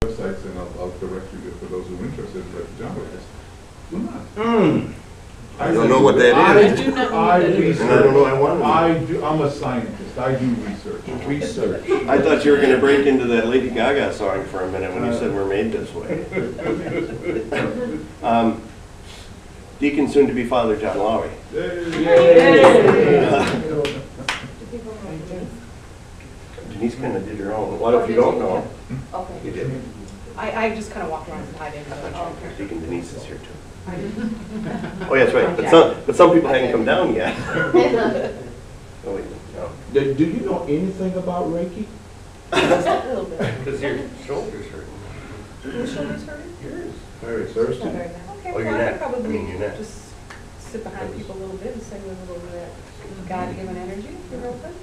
websites, and I'll direct you to, for those who are interested in Presiding. Do not. I don't know what that is. I do not know I what that is. research. And I don't know I want to. I'm a scientist. I do research. I thought you were going to break into that Lady Gaga song for a minute when you said we're made this way. Deacon soon to be Father John Lowry. Denise kind of did her own. What if you don't know? Okay. You did. I just kind of walked around and tied in. Deacon Denise is here too. Oh, yeah, that's right. But some people hadn't come down yet. Oh, wait, no. Do you know anything about Reiki? Just a little bit. Because your shoulder's hurting. Whose shoulder's hurting? Yours. Very thirsty. Not very bad. Okay, Oh, well, your I neck. could probably I mean, your neck. just sit behind people a little bit and sing a little bit of that God-given energy if you're open.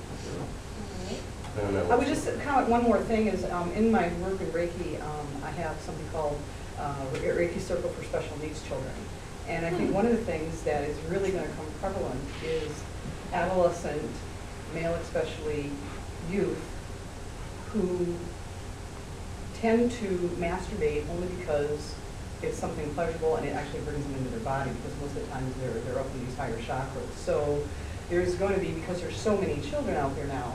I don't know. I would just comment one more thing is in my work in Reiki, I have something called Reiki Circle for Special Needs Children. And I think one of the things that is really going to come prevalent is adolescent, male especially, youth who tend to masturbate only because it's something pleasurable and it actually brings them into their body, because most of the times they're up in these higher chakras. So there's going to be, because there's so many children out there now,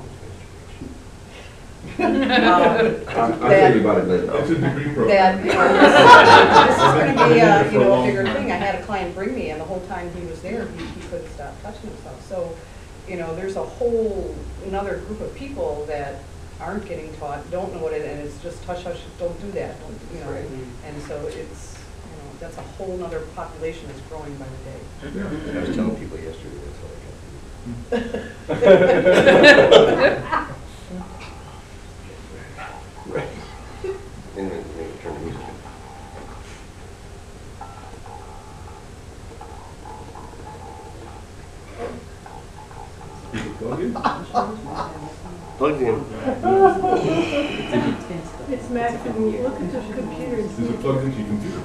I'll tell you about it later. It's a degree program. that, this is going to be a bigger thing. I had a client bring me, and the whole time he was there, he couldn't stop touching himself. So, there's a whole another group of people that aren't getting taught, don't know what it is, and it's just touch, don't do that, Right. And so it's, that's a whole nother population that's growing by the day. I was telling people yesterday that's what I kept. Right. And then maybe turn the music on. Plugged in. It's maximum. Look at the computer. Is it plugged into your computer?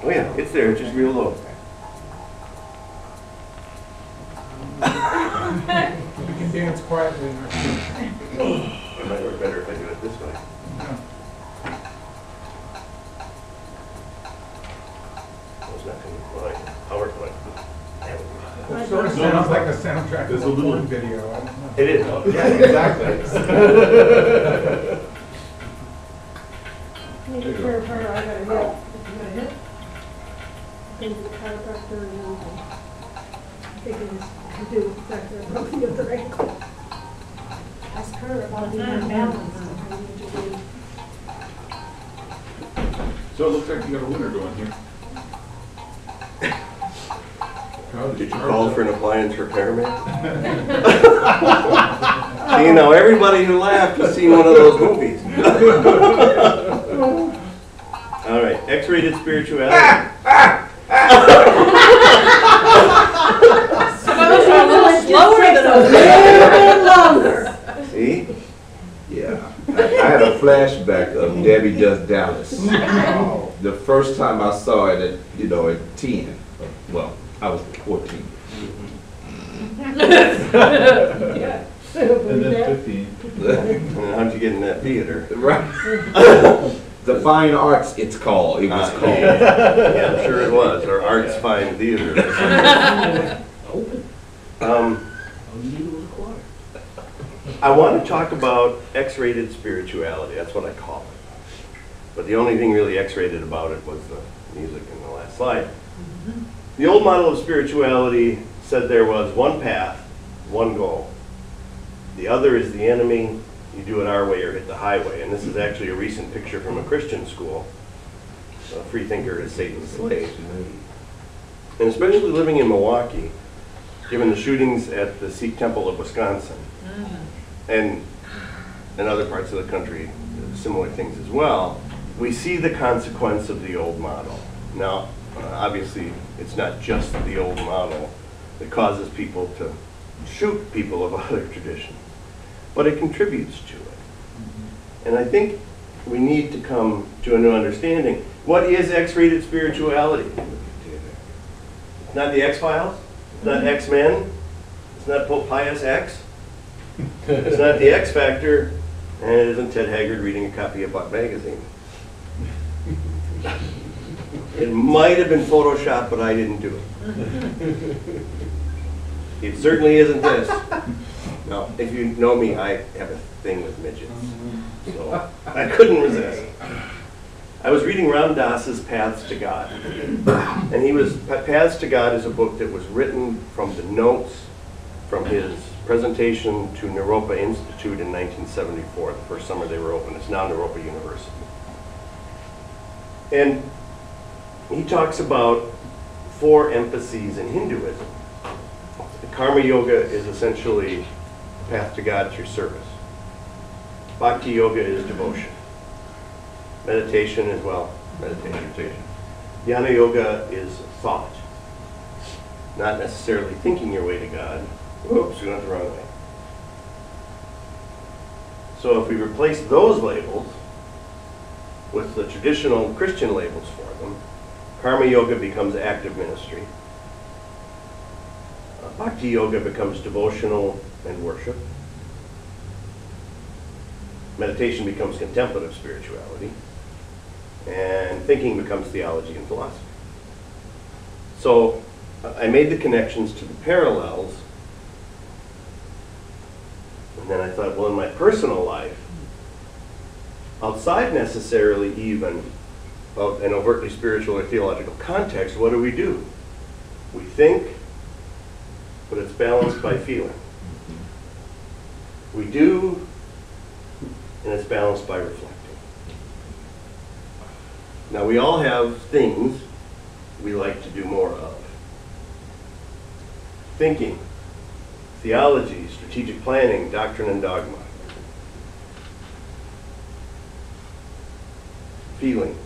Oh yeah, it's there, it's just real low. You can dance quietly. It might work better if I do it this way. It's not going to be PowerPoint. It sort of sounds like a soundtrack There's of a a little- porn video. I don't know. It is. Yeah, exactly. Maybe for her, I got a hip. If you got a hip, then the chiropractor and I think it is to do exactly what the other ankle. Ask her about the balance. So it looks like you got a winner going here. Did you call for an appliance repairman? See, now everybody who laughed has seen one of those movies. All right, X-rated spirituality. Slower than See? Yeah. I had a flashback of Debbie Does Dallas. The first time I saw it at 10. Well, I was 14. And then 15. And then how'd you get in that theater? Right. The Fine Arts, it's called. It was called. Yeah, I'm sure it was, or Arts Fine Theater. I want to talk about X-rated spirituality. That's what I call it. But the only thing really X-rated about it was the music in the last slide. The old model of spirituality said there was one path, one goal. The other is the enemy. You do it our way or hit the highway. And this is actually a recent picture from a Christian school. A free thinker is Satan's slave. And especially living in Milwaukee, given the shootings at the Sikh Temple of Wisconsin, and in other parts of the country, similar things as well, we see the consequence of the old model. Now, obviously, it's not just the old model that causes people to shoot people of other traditions, but it contributes to it. And I think we need to come to a new understanding. What is X-rated spirituality? It's not the X-Files, it's not X-Men, it's not Pope Pius X, it's not the X Factor, and it isn't Ted Haggard reading a copy of Buck magazine. It might have been Photoshop, but I didn't do it. It certainly isn't this. No, if you know me, I have a thing with midgets. So I couldn't resist. I was reading Ram Dass's Paths to God. And Paths to God is a book that was written from the notes from his presentation to Naropa Institute in 1974, the first summer they were open. It's now Naropa University. And he talks about 4 emphases in Hinduism. Karma yoga is essentially path to God through service. Bhakti yoga is devotion. Meditation as well, meditation. Jnana yoga is thought. Not necessarily thinking your way to God. Whoops, we went the wrong way. So if we replace those labels with the traditional Christian labels for them, Karma yoga becomes active ministry. Bhakti yoga becomes devotional and worship. Meditation becomes contemplative spirituality. And thinking becomes theology and philosophy. So I made the connections to the parallels. And then I thought, well, in my personal life, outside necessarily even of an overtly spiritual or theological context, what do? We think, but it's balanced by feeling. We do, and it's balanced by reflecting. Now, we all have things we like to do more of. Thinking, theology, strategic planning, doctrine and dogma. Feeling,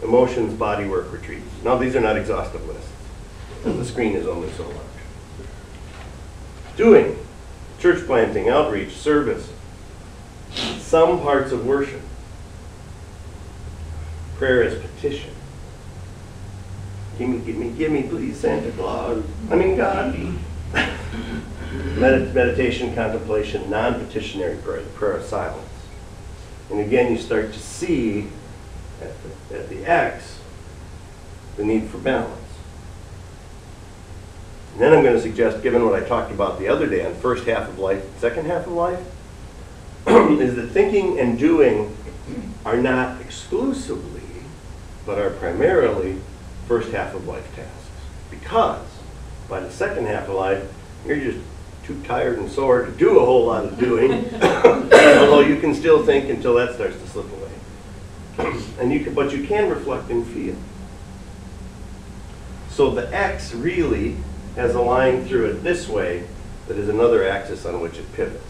emotions, body work, retreats. Now, these are not exhaustive lists, because the screen is only so large. Doing, church planting, outreach, service, some parts of worship. Prayer is petition. Give me, please, Santa Claus. I mean, God. Meditation, contemplation, non-petitionary prayer, the prayer of silence. And again, you start to see at the X the need for balance. And then I'm going to suggest, given what I talked about the other day on first half of life, second half of life, is that thinking and doing are not exclusively, but are primarily first half of life tasks. Because by the second half of life, you're just too tired and sore to do a whole lot of doing, although you can still think until that starts to slip away. But you can reflect and feel. So the X really has a line through it this way that is another axis on which it pivots.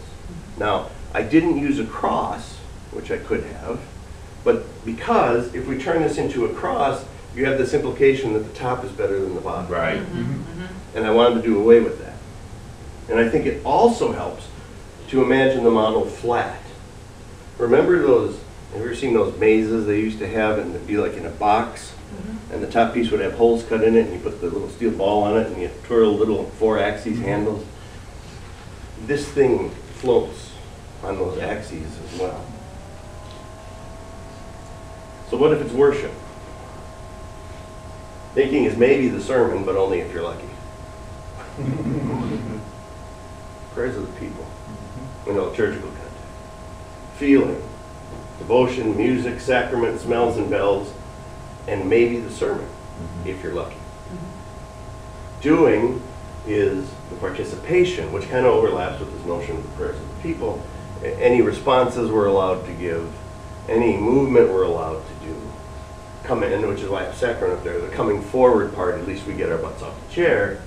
Now, I didn't use a cross, which I could have, but because if we turn this into a cross, you have this implication that the top is better than the bottom. Right. And I wanted to do away with that. And I think it also helps to imagine the model flat. Remember those, have you ever seen those mazes they used to have, and it'd be like in a box, and the top piece would have holes cut in it, and you put the little steel ball on it, and you twirl little 4-axis handles. This thing floats on those axes as well. So what if it's worship? Thinking is maybe the sermon, but only if you're lucky. Prayers of the people in a liturgical context. Feeling, devotion, music, sacrament, smells and bells, and maybe the sermon, if you're lucky. Doing is the participation, which kind of overlaps with this notion of the prayers of the people. Any responses we're allowed to give, any movement we're allowed to do, come in, which is why I have sacrament up there, the coming forward part, at least we get our butts off the chair.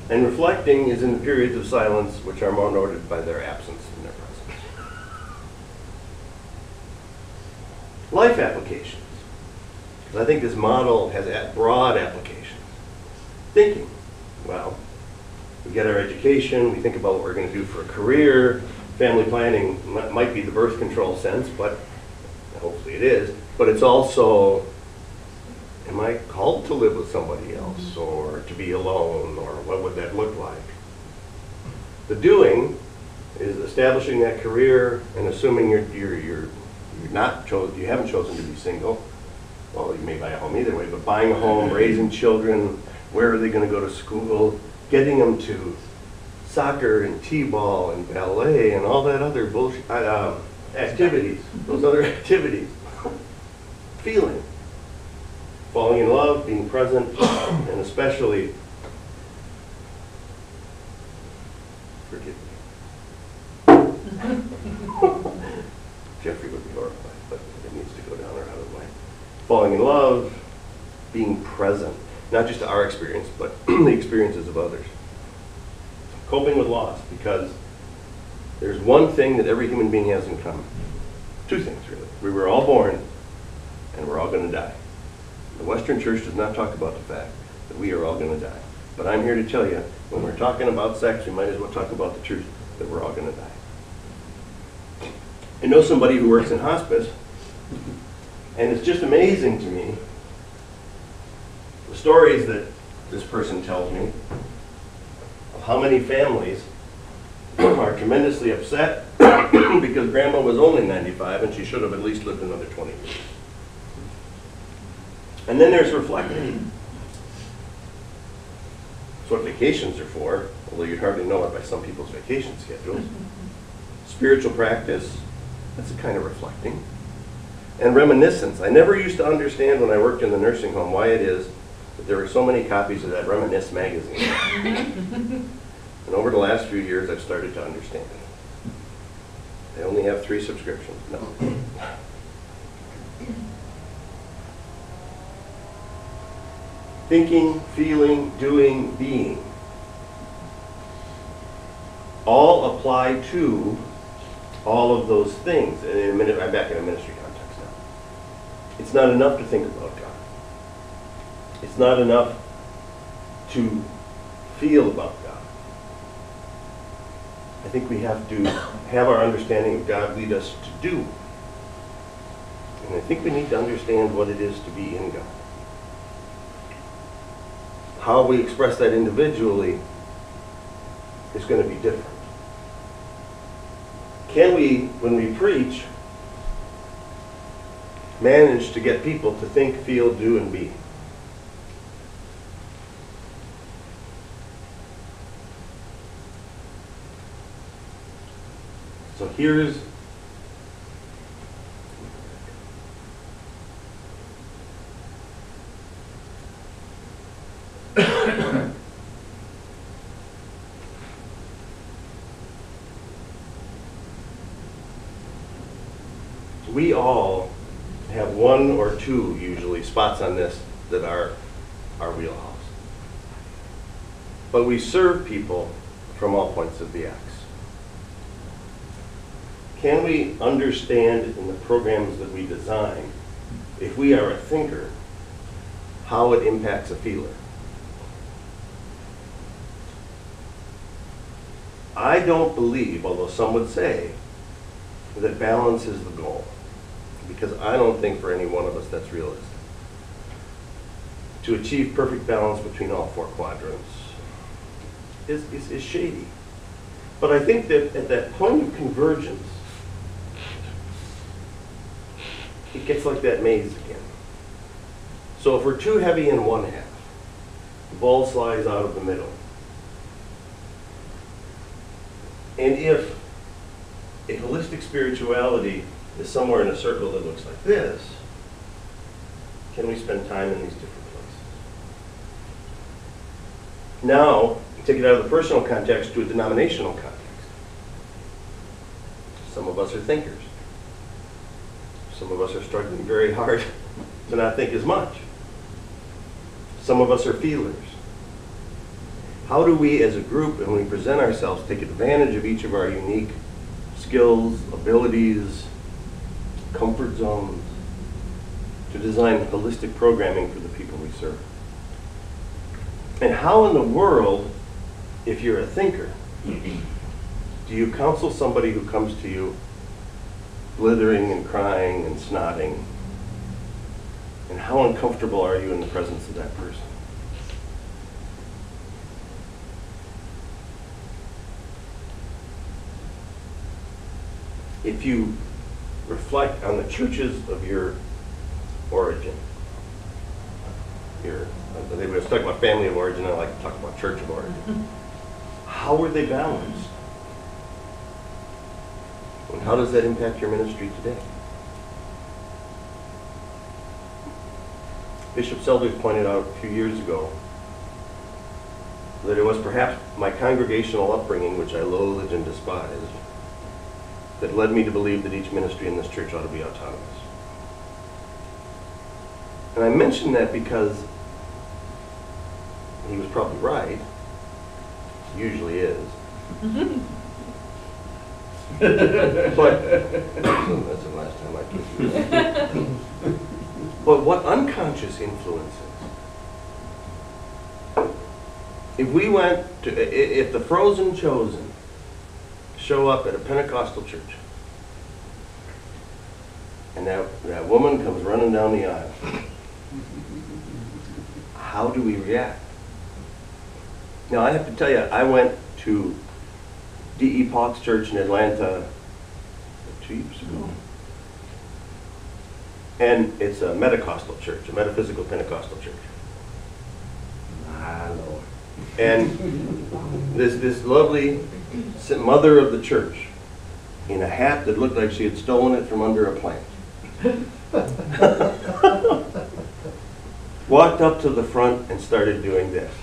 And reflecting is in the periods of silence, which are more noted by their absence than their presence. Life applications. Because I think this model has broad applications. Thinking. Well, we get our education, we think about what we're going to do for a career. Family planning might be the birth control sense, but hopefully it is. But it's also, am I called to live with somebody else, or to be alone, or what would that look like? The doing is establishing that career and assuming you're not chosen, you haven't chosen to be single, well, you may buy a home either way, but buying a home, raising children, where are they going to go to school, getting them to soccer and t-ball and ballet and all that other bullshit, activities, those other activities. Feeling, falling in love, being present, and especially, forgive me. Jeffrey would be horrified, but it needs to go down or out of the way. Falling in love, being present, not just to our experience, but the experiences of others. Coping with loss, because there's one thing that every human being has in common. Two things, really. We were all born, and we're all going to die. The Western Church does not talk about the fact that we are all going to die. But I'm here to tell you, when we're talking about sex, we might as well talk about the truth, that we're all going to die. I know somebody who works in hospice, and it's just amazing to me the stories that this person tells me of how many families are tremendously upset because grandma was only 95 and she should have at least lived another 20 years. And then there's reflecting. That's what vacations are for, although you'd hardly know it by some people's vacation schedules. Spiritual practice, that's a kind of reflecting. And reminiscence. I never used to understand when I worked in the nursing home why it is that there were so many copies of that Reminisce magazine. And over the last few years, I've started to understand. They only have 3 subscriptions. No. Thinking, feeling, doing, being. All apply to all of those things. And in a minute, I'm back in a ministry context now. It's not enough to think about God. It's not enough to feel about God. I think we have to have our understanding of God lead us to do. And I think we need to understand what it is to be in God. How we express that individually is going to be different. Can we, when we preach, manage to get people to think, feel, do, and be? So here's we all have 1 or 2 usually spots on this that are our wheelhouse. But we serve people from all points of the axe. Can we understand in the programs that we design, if we are a thinker, how it impacts a feeler? I don't believe, although some would say, that balance is the goal. Because I don't think for any one of us that's realistic. To achieve perfect balance between all 4 quadrants is shady. But I think that at that point of convergence, it gets like that maze again. So if we're too heavy in one half, the ball slides out of the middle. And if a holistic spirituality is somewhere in a circle that looks like this, can we spend time in these different places? Now, take it out of the personal context to a denominational context. Some of us are thinkers. Some of us are struggling very hard to not think as much. Some of us are feelers. How do we as a group, and when we present ourselves, take advantage of each of our unique skills, abilities, comfort zones, to design holistic programming for the people we serve? And how in the world, if you're a thinker, do you counsel somebody who comes to you blithering and crying and snotting? And how uncomfortable are you in the presence of that person? If you reflect on the churches of your origin, to talk about family of origin, I like to talk about church of origin. How were they balanced? And how does that impact your ministry today? Bishop Selders pointed out a few years ago that it was perhaps my congregational upbringing, which I loathed and despised, that led me to believe that each ministry in this church ought to be autonomous. And I mention that because he was probably right. Usually is. But that's the last time I took you. But what unconscious influences? If we went to, if the frozen chosen show up at a Pentecostal church, and that woman comes running down the aisle, how do we react? Now, I have to tell you, I went to D.E. Paul's church in Atlanta 2 years ago. And it's a Metacostal church, a metaphysical Pentecostal church. My Lord. And this lovely mother of the church in a hat that looked like she had stolen it from under a plant walked up to the front and started doing this.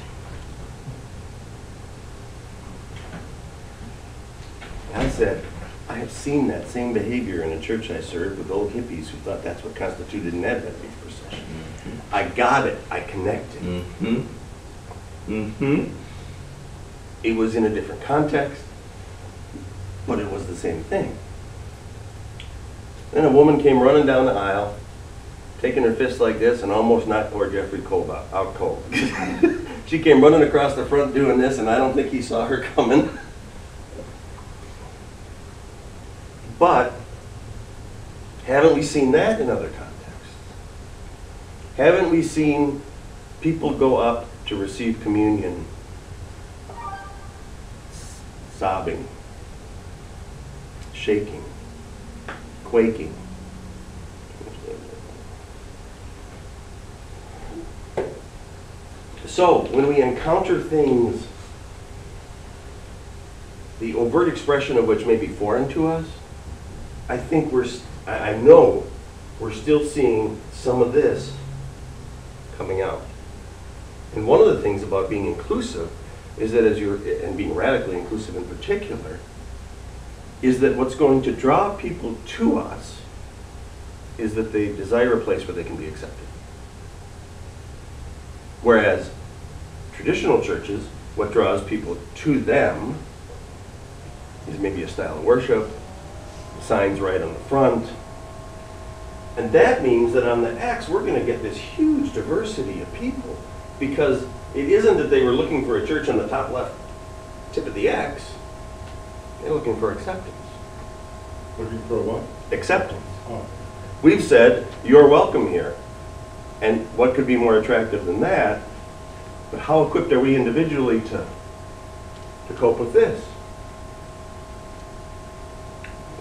I said, I have seen that same behavior in a church I served with old hippies who thought that's what constituted an Advent wreath procession. I got it. I connected. It was in a different context, but it was the same thing. Then a woman came running down the aisle, taking her fist like this, and almost knocked poor Jeffrey Cole out cold. She came running across the front doing this, and I don't think he saw her coming. But haven't we seen that in other contexts? Haven't we seen people go up to receive communion sobbing, shaking, quaking? So when we encounter things, the overt expression of which may be foreign to us, I think I know we're still seeing some of this coming out. And one of the things about being inclusive is that and being radically inclusive in particular, is that what's going to draw people to us is that they desire a place where they can be accepted. Whereas traditional churches, what draws people to them is maybe a style of worship, signs right on the front. And that means that on the X, we're going to get this huge diversity of people, because it isn't that they were looking for a church on the top left tip of the X. They're looking for acceptance. Looking for what? Acceptance. Oh. We've said, you're welcome here. And what could be more attractive than that? But how equipped are we individually to cope with this?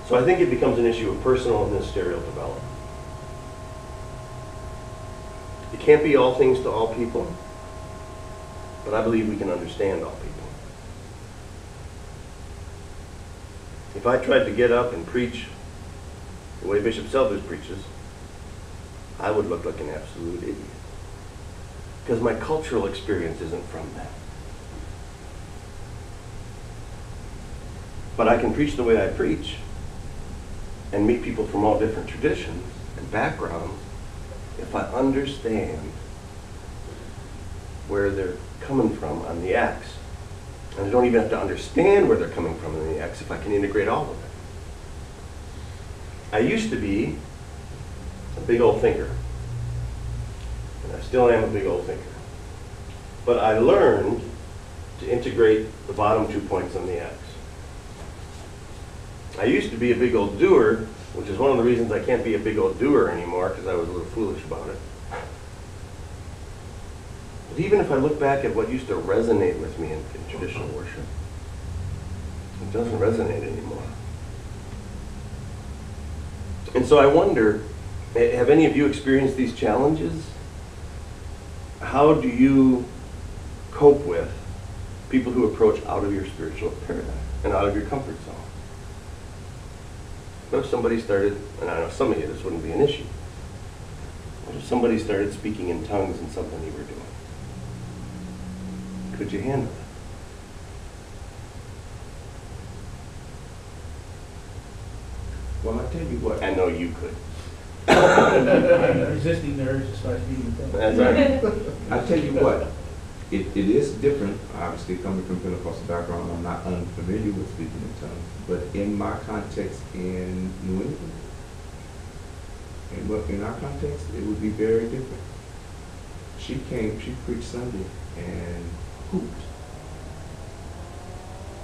So I think it becomes an issue of personal and ministerial development. It can't be all things to all people, but I believe we can understand all people. If I tried to get up and preach the way Bishop Selders preaches, I would look like an absolute idiot, because my cultural experience isn't from that. But I can preach the way I preach and meet people from all different traditions and backgrounds if I understand where they're coming from on the X. And I don't even have to understand where they're coming from on the X if I can integrate all of it. I used to be a big old thinker, and I still am a big old thinker. But I learned to integrate the bottom 2 points on the X. I used to be a big old doer, which is one of the reasons I can't be a big old doer anymore, because I was a little foolish about it. But even if I look back at what used to resonate with me in traditional worship, it doesn't resonate anymore. And so I wonder, have any of you experienced these challenges? How do you cope with people who approach out of your spiritual paradigm and out of your comfort zone? What if somebody started, and I know some of you this wouldn't be an issue, what if somebody started speaking in tongues in something you were doing? Could you handle it? Well, I tell you what. I know you could. I'm resisting the urge to start speaking tongues. That's right. I tell you what, it is different, obviously coming from Pentecostal background, I'm not unfamiliar with speaking in tongues, but in my context in New England, in our context, it would be very different. She preached Sunday and hooped.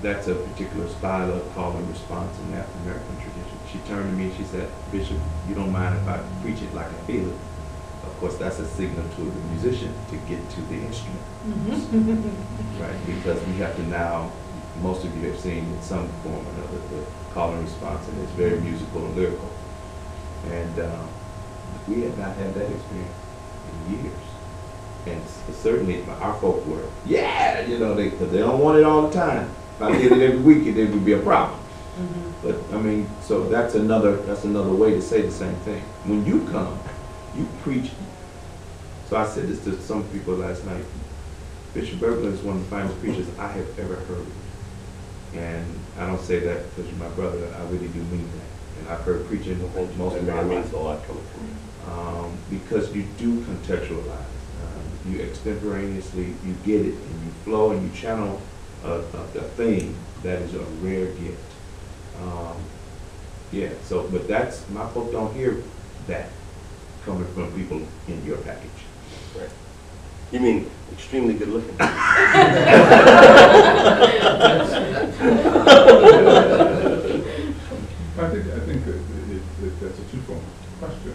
That's a particular style of call and response in African American tradition. She turned to me and she said, "Bishop, you don't mind if I preach it like I feel it?" Of course, that's a signal to the musician to get to the instrument. Right? Because we have to now, most of you have seen in some form or another the call and response, and it's very musical and lyrical. And we had not had that experience in years. And certainly our folk were, yeah, you know, because they don't want it all the time. If I did it every week, it would be a problem. But I mean, so that's another way to say the same thing. When you come, you preach. So I said this to some people last night. Bishop Bergland is one of the finest preachers I have ever heard. And I don't say that because you're my brother. I really do mean that. And I've heard preaching most of my life. That means a lot coming from you. Because you do contextualize. You extemporaneously, you get it, and you flow and you channel a thing that is a rare gift. Yeah, so, but that's, my folk don't hear that coming from people in your package. Right. You mean extremely good looking? I think that that's a twofold question.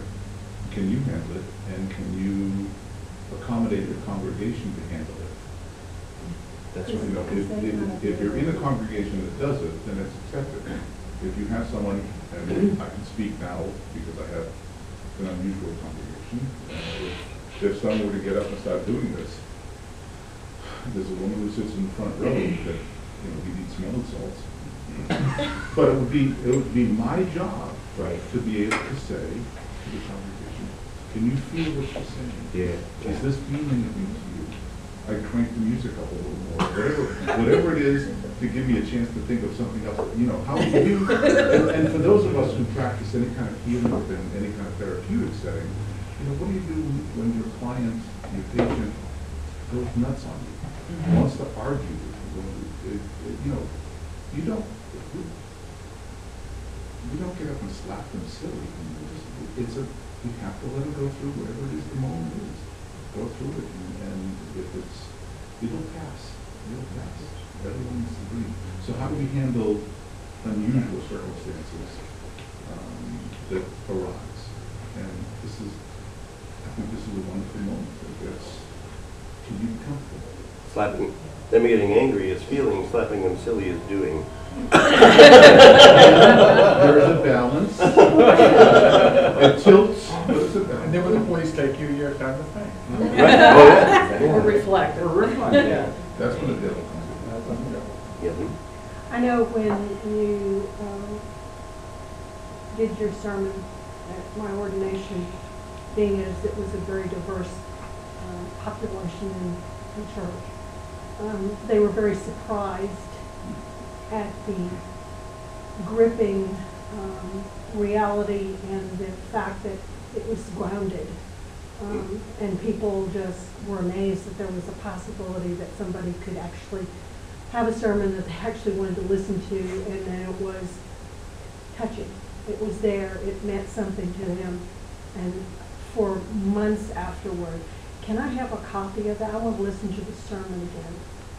Can you handle it, and can you accommodate your congregation to handle it? That's You right. know, if you're in a congregation that does it, then it's accepted. If you have someone, and I can speak now because I have an unusual congregation, if someone were to get up and start doing this, there's a woman who sits in the front row that, you know, we need smelling salts. But it would be my job, Right. to be able to say to the congregation, can you feel what she's saying? Yeah. Is this mean anything to you? I crank the music up a little more, whatever it is, to give me a chance to think of something else. You know, how do you, and for those of us who practice any kind of healing within any kind of therapeutic setting, you know, what do you do when your client, your patient, goes nuts on you, wants to argue with you? You know, we don't get up and slap them silly. We have to let them go through whatever it is the moment is. Go through it, and if it'll pass. Everyone needs to breathe. So how do we handle unusual circumstances that arise? And I think this is a wonderful moment. Can you be comfortable? Slapping them getting angry is feeling, slapping them silly is doing. There is a balance. It tilts, but it's a balance. And then when the police take you, you're kind of thing. Right? Oh, yeah. Or reflect. Yeah. That's when the devil comes Yeah. I know when you did your sermon at my ordination, being as it was a very diverse population in church, they were very surprised at the gripping reality and the fact that it was grounded. And people just were amazed that there was a possibility that somebody could actually have a sermon that they actually wanted to listen to, and then it was touching. It was there, it meant something to them. And for months afterward, can I have a copy of that? I want to listen to the sermon again.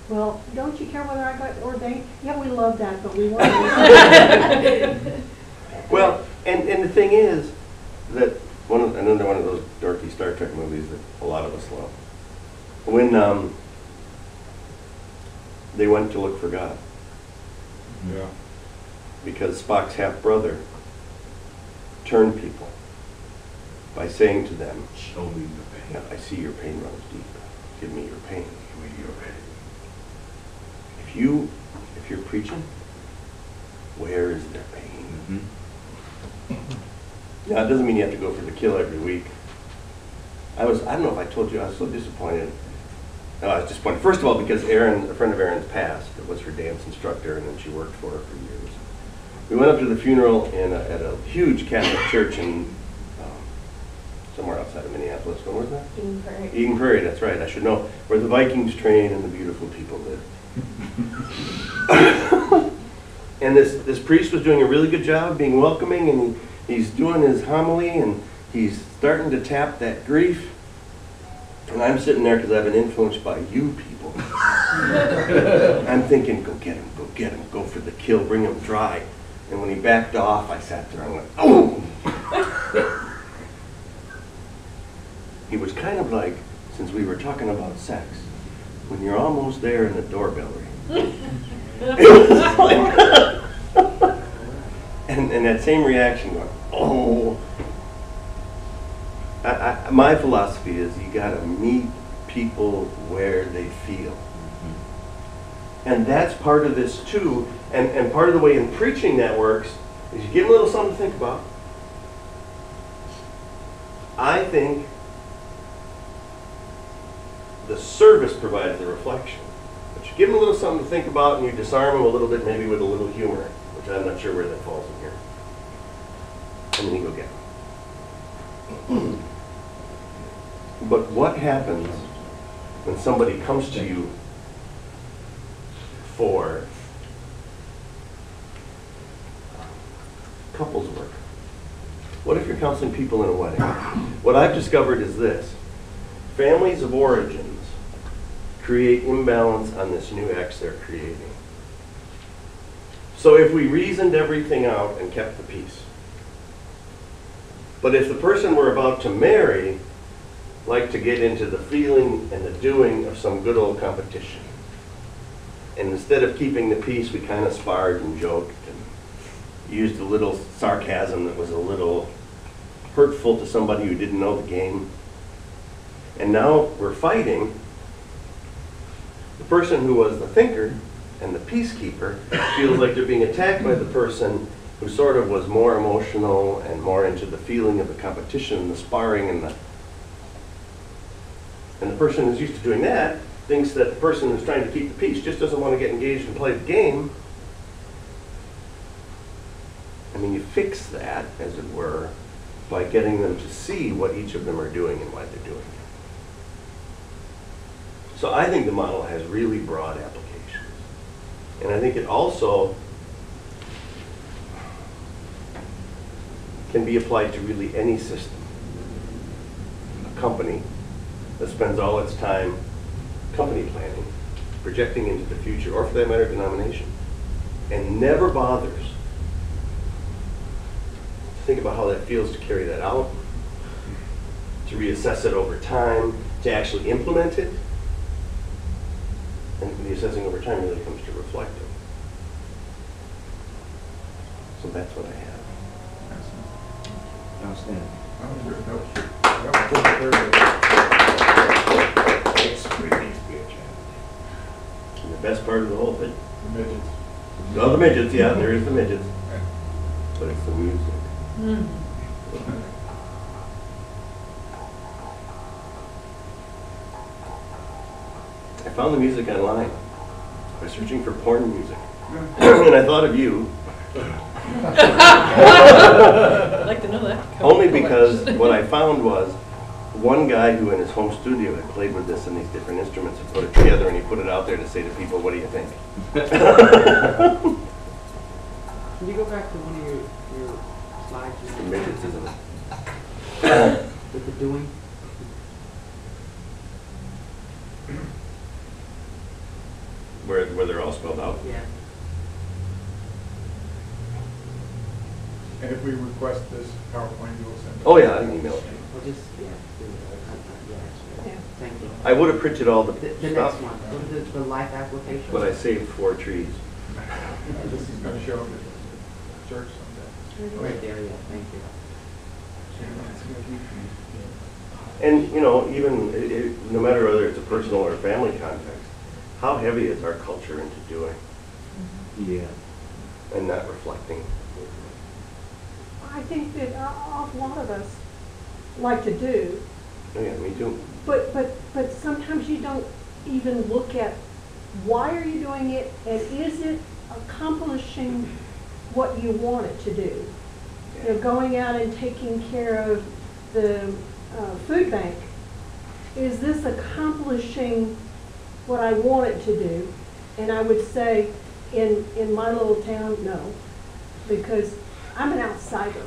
Well, don't you care whether I got ordained? Yeah, we love that, but we want to. Well, and the thing is that another one of those dorky Star Trek movies that a lot of us love. When they went to look for God, Yeah. because Spock's half-brother turned people by saying to them, Show me the pain. "I see your pain runs deep. Give me your pain." Give me your pain. if you're preaching, where is their pain? Now, it doesn't mean you have to go for the kill every week. I don't know if I told you, I was so disappointed. I was disappointed, first of all, because Erin, a friend of Erin's passed, was her dance instructor, and then she worked for her for years. We went up to the funeral at a huge Catholic church in somewhere outside of Minneapolis. Where was that? Eden Prairie. Eden Prairie, that's right. I should know. Where the Vikings train and the beautiful people live. And this priest was doing a really good job being welcoming, and he's doing his homily, and he's starting to tap that grief. And I'm sitting there because I've been influenced by you people. I'm thinking, go get him, go for the kill, bring him dry. And when he backed off, I sat there and went, oh! He was kind of like, since we were talking about sex, when you're almost there and the doorbell rings. And that same reaction going, oh. My philosophy is you gotta meet people where they feel. And that's part of this too, and part of the way in preaching that works is you give them a little something to think about. I think the service provides the reflection. But you give them a little something to think about and you disarm them a little bit, maybe with a little humor, which I'm not sure where that falls in here. And then you go get them. But what happens when somebody comes to you for couples work? What if you're counseling people in a wedding? What I've discovered is this. Families of origins create imbalance on this new X they're creating. So if we reasoned everything out and kept the peace, but if the person we're about to marry liked to get into the feeling and the doing of some good old competition, and instead of keeping the peace, we kind of sparred and joked and used a little sarcasm that was a little hurtful to somebody who didn't know the game, and now we're fighting, the person who was the thinker and the peacekeeper feels like they're being attacked by the person who sort of was more emotional and more into the feeling of the competition and the sparring and the person who's used to doing that thinks that the person who's trying to keep the peace just doesn't want to get engaged and play the game. I mean, you fix that, as it were, by getting them to see what each of them are doing and why they're doing it. So I think the model has really broad applications. And I think it also can be applied to really any system. A company that spends all its time company planning, projecting into the future, or for that matter, denomination, and never bothers to think about how that feels to carry that out, to reassess it over time, to actually implement it. And the assessing over time really comes to reflecting. So that's what I have. Outstanding. Extremely spiritual. And the best part of the whole thing. The midgets. Well, the midgets, yeah, there is the midgets. But it's the music. I found the music online by searching for porn music. And I thought of you. I'd like to know that. Only because what I found was one guy who in his home studio had played with this and these different instruments and put it together, and he put it out there to say to people, what do you think? Can you go back to one of your slides? The midgets, isn't it? With the doing? Where they're all spelled out. Yeah. And if we request this PowerPoint, you will send it? Oh yeah, I can email it. Well, just, yeah. Yeah. Thank you. I would have printed all the The stuff, next one, the life application. but I saved 4 trees. This is going to show up at the church someday. Right there, yeah, thank you. And, you know, even no matter whether it's a personal or a family context, how heavy is our culture into doing Yeah. and not reflecting? I think that a lot of us like to do, Oh, yeah, me too. but sometimes you don't even look at why are you doing it, and is it accomplishing what you want it to do? You know, going out and taking care of the food bank, is this accomplishing what I want it to do? And I would say in my little town, no, because I'm an outsider.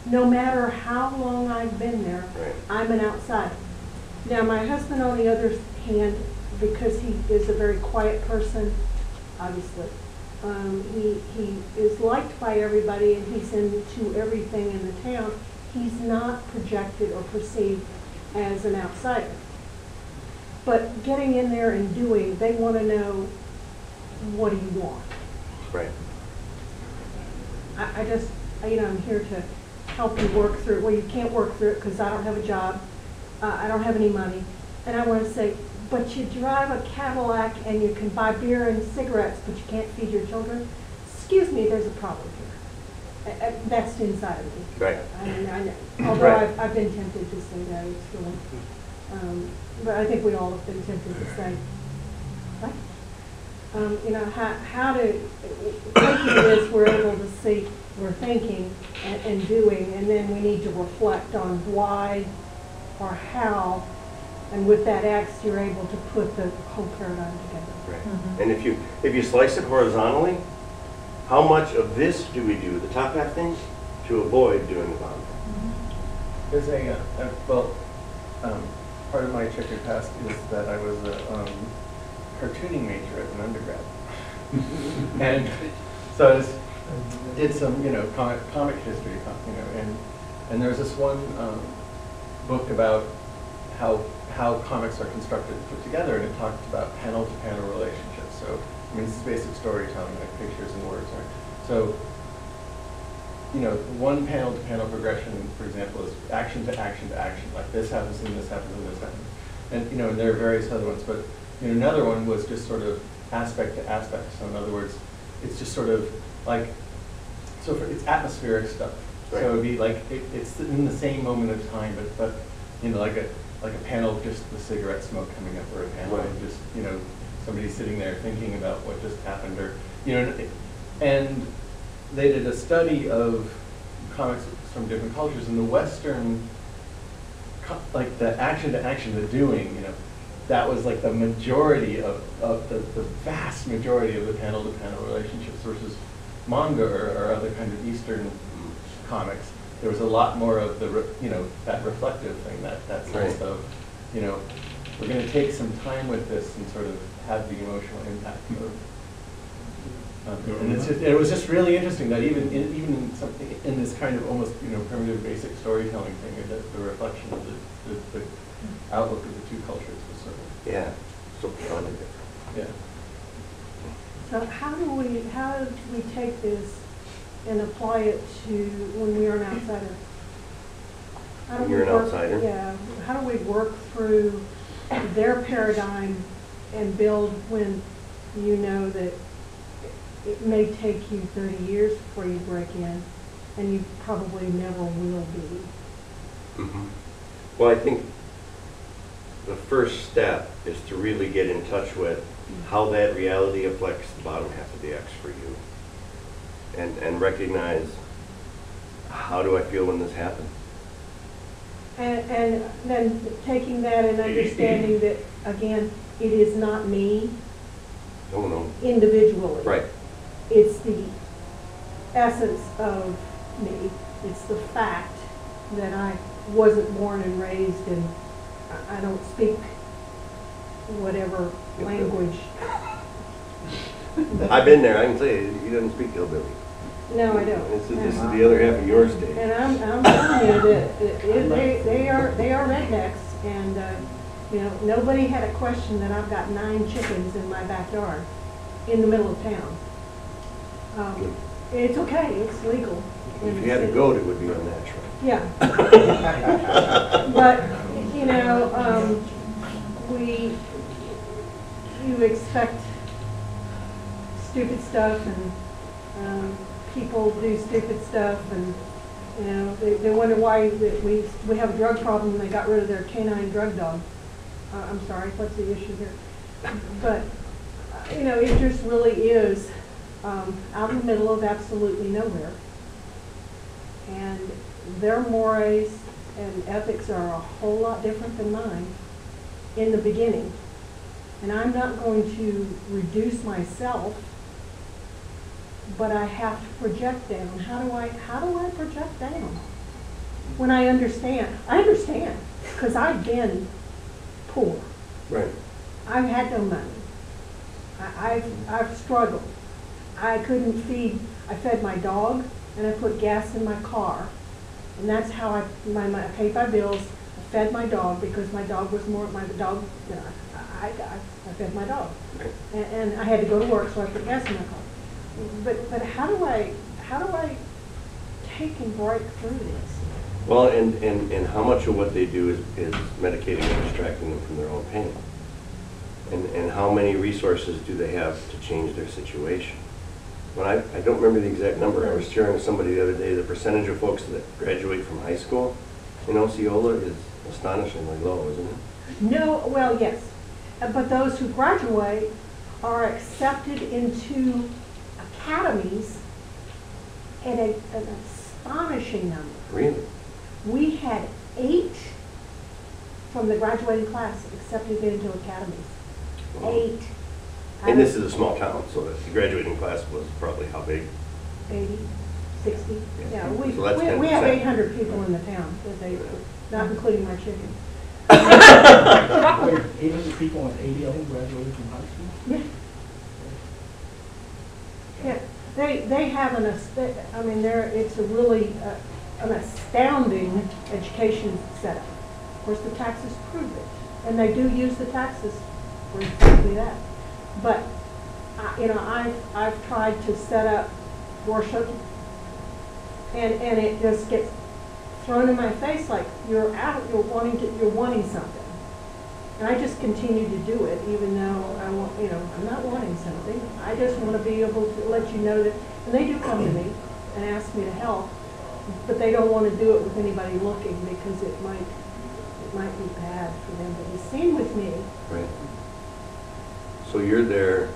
No matter how long I've been there, Right. I'm an outsider. Now, my husband, on the other hand, because he is a very quiet person, obviously, he is liked by everybody and he's into everything in the town. He's not projected or perceived as an outsider. But getting in there and doing, they want to know, what do you want? Right. I just, I'm here to help you work through it. Well, you can't work through it because I don't have a job, I don't have any money. And I want to say, but you drive a Cadillac and you can buy beer and cigarettes, but you can't feed your children? Excuse me, there's a problem here. That's inside of me. Right. I know. Although Right. I've been tempted to say that, it's really, but I think we all have been tempted to say, what? How to, thinking this, we're able to see, we're thinking and doing, and then we need to reflect on why or how, and with that X, you're able to put the whole paradigm together. Right. And if you slice it horizontally, how much of this do we do, the top half things, to avoid doing the bottom half? There's part of my checkered past is that I was a cartooning major as an undergrad. And so I did some, comic history, and there's this one book about how comics are constructed and put together, and it talked about panel-to-panel relationships. So, this is basic storytelling, like pictures and words. Right? So, one panel-to-panel progression, for example, is action to action to action. Like this happens and this happens and this happens. And, and there are various other ones. But another one was just sort of aspect to aspect. So in other words, it's just sort of like, it's atmospheric stuff. Right. So it would be like, it's in the same moment of time, but like a panel of just the cigarette smoke coming up, or a panel of just, somebody sitting there thinking about what just happened, or, and they did a study of comics from different cultures, and the Western, like the action to action, the doing, that was like the majority of the vast majority of the panel to panel relationships, versus manga or other kind of Eastern comics. There was a lot more of the, that reflective thing, that sense of, we're going to take some time with this and sort of have the emotional impact of. And it was just really interesting that even in something in this kind of almost primitive basic storytelling thing, that the reflection of the outlook of the two cultures was sort of so profoundly different. So how do we take this and apply it to when we are an outsider? How do When you're an outsider? Yeah. How do we work through their paradigm and build when you know that it may take you 30 years before you break in, and you probably never will be? Well, I think the first step is to really get in touch with how that reality affects the bottom half of the X for you. And recognize, how do I feel when this happens? And then taking that and understanding that, again, it is not me No. individually. Right. It's the essence of me. It's the fact that I wasn't born and raised, and I don't speak whatever language. I've been there. I can say he doesn't speak hillbilly. No, I don't. This is the other half of your state. And I'm telling you that they are rednecks, and nobody had a question that I've got 9 chickens in my backyard in the middle of town. It's okay, it's legal. If you had a goat, it would be unnatural. Yeah. But, you expect stupid stuff, and people do stupid stuff, and you know, they wonder why that we have a drug problem and they got rid of their canine drug dog. I'm sorry, what's the issue here? But, you know, it just really is out in the middle of absolutely nowhere. And their mores and ethics are a whole lot different than mine in the beginning. And I'm not going to reduce myself, but I have to project down. How do I project down? When I understand, because I've been poor. Right. I've had no money. I've struggled. I couldn't feed. I fed my dog, and I put gas in my car, and that's how I paid my bills. I fed my dog because my dog was more my dog. You know, I fed my dog, and I had to go to work, so I put gas in my car. But how do I take and break through this? Well, and how much of what they do is medicating and distracting them from their own pain? And how many resources do they have to change their situation? When I don't remember the exact number. I was sharing with somebody the other day, the percentage of folks that graduate from high school in Osceola is astonishingly low, isn't it? No, well, yes. But those who graduate are accepted into academies at an astonishing number. Really? We had 8 from the graduating class accepted into academies. Wow. 8. And this is a small town, so the graduating class was probably how big? 80, 60. Yeah, So we that's have 10%. 800 people in the town, that they, not including my chicken. 800 people and 80 of them graduated from high school? Yeah. Yeah, they have I mean, it's a really an astounding education setup. Of course, the taxes prove it, and they do use the taxes for exactly that. But you know, I've tried to set up worship, and it just gets thrown in my face like you're wanting something. And I just continue to do it, even though I'm not wanting something. I just want to be able to let you know that, and they do come to me and ask me to help, but they don't want to do it with anybody looking because it might be bad for them to be seen with me. Right. So you're there,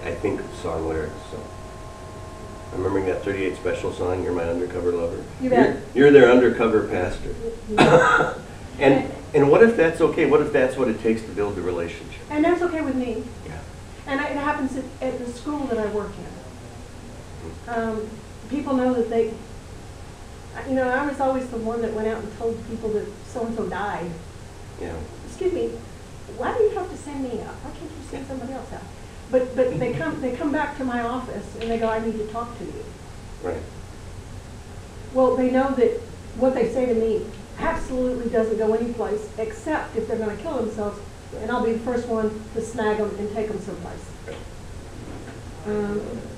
I think song lyrics, so. I'm remembering that 38 Special song, You're My Undercover Lover. You bet. You're their undercover pastor. And what if that's okay? What if that's what it takes to build the relationship? And that's okay with me. Yeah. And it happens at the school that I work in. People know that I was always the one that went out and told people that so-and-so died. Yeah. Excuse me, why do you have to send me out? Why can't you send somebody else out? But they come back to my office and they go, I need to talk to you. Right. Well, they know that what they say to me absolutely doesn't go anyplace except if they're going to kill themselves, and I'll be the first one to snag them and take them someplace.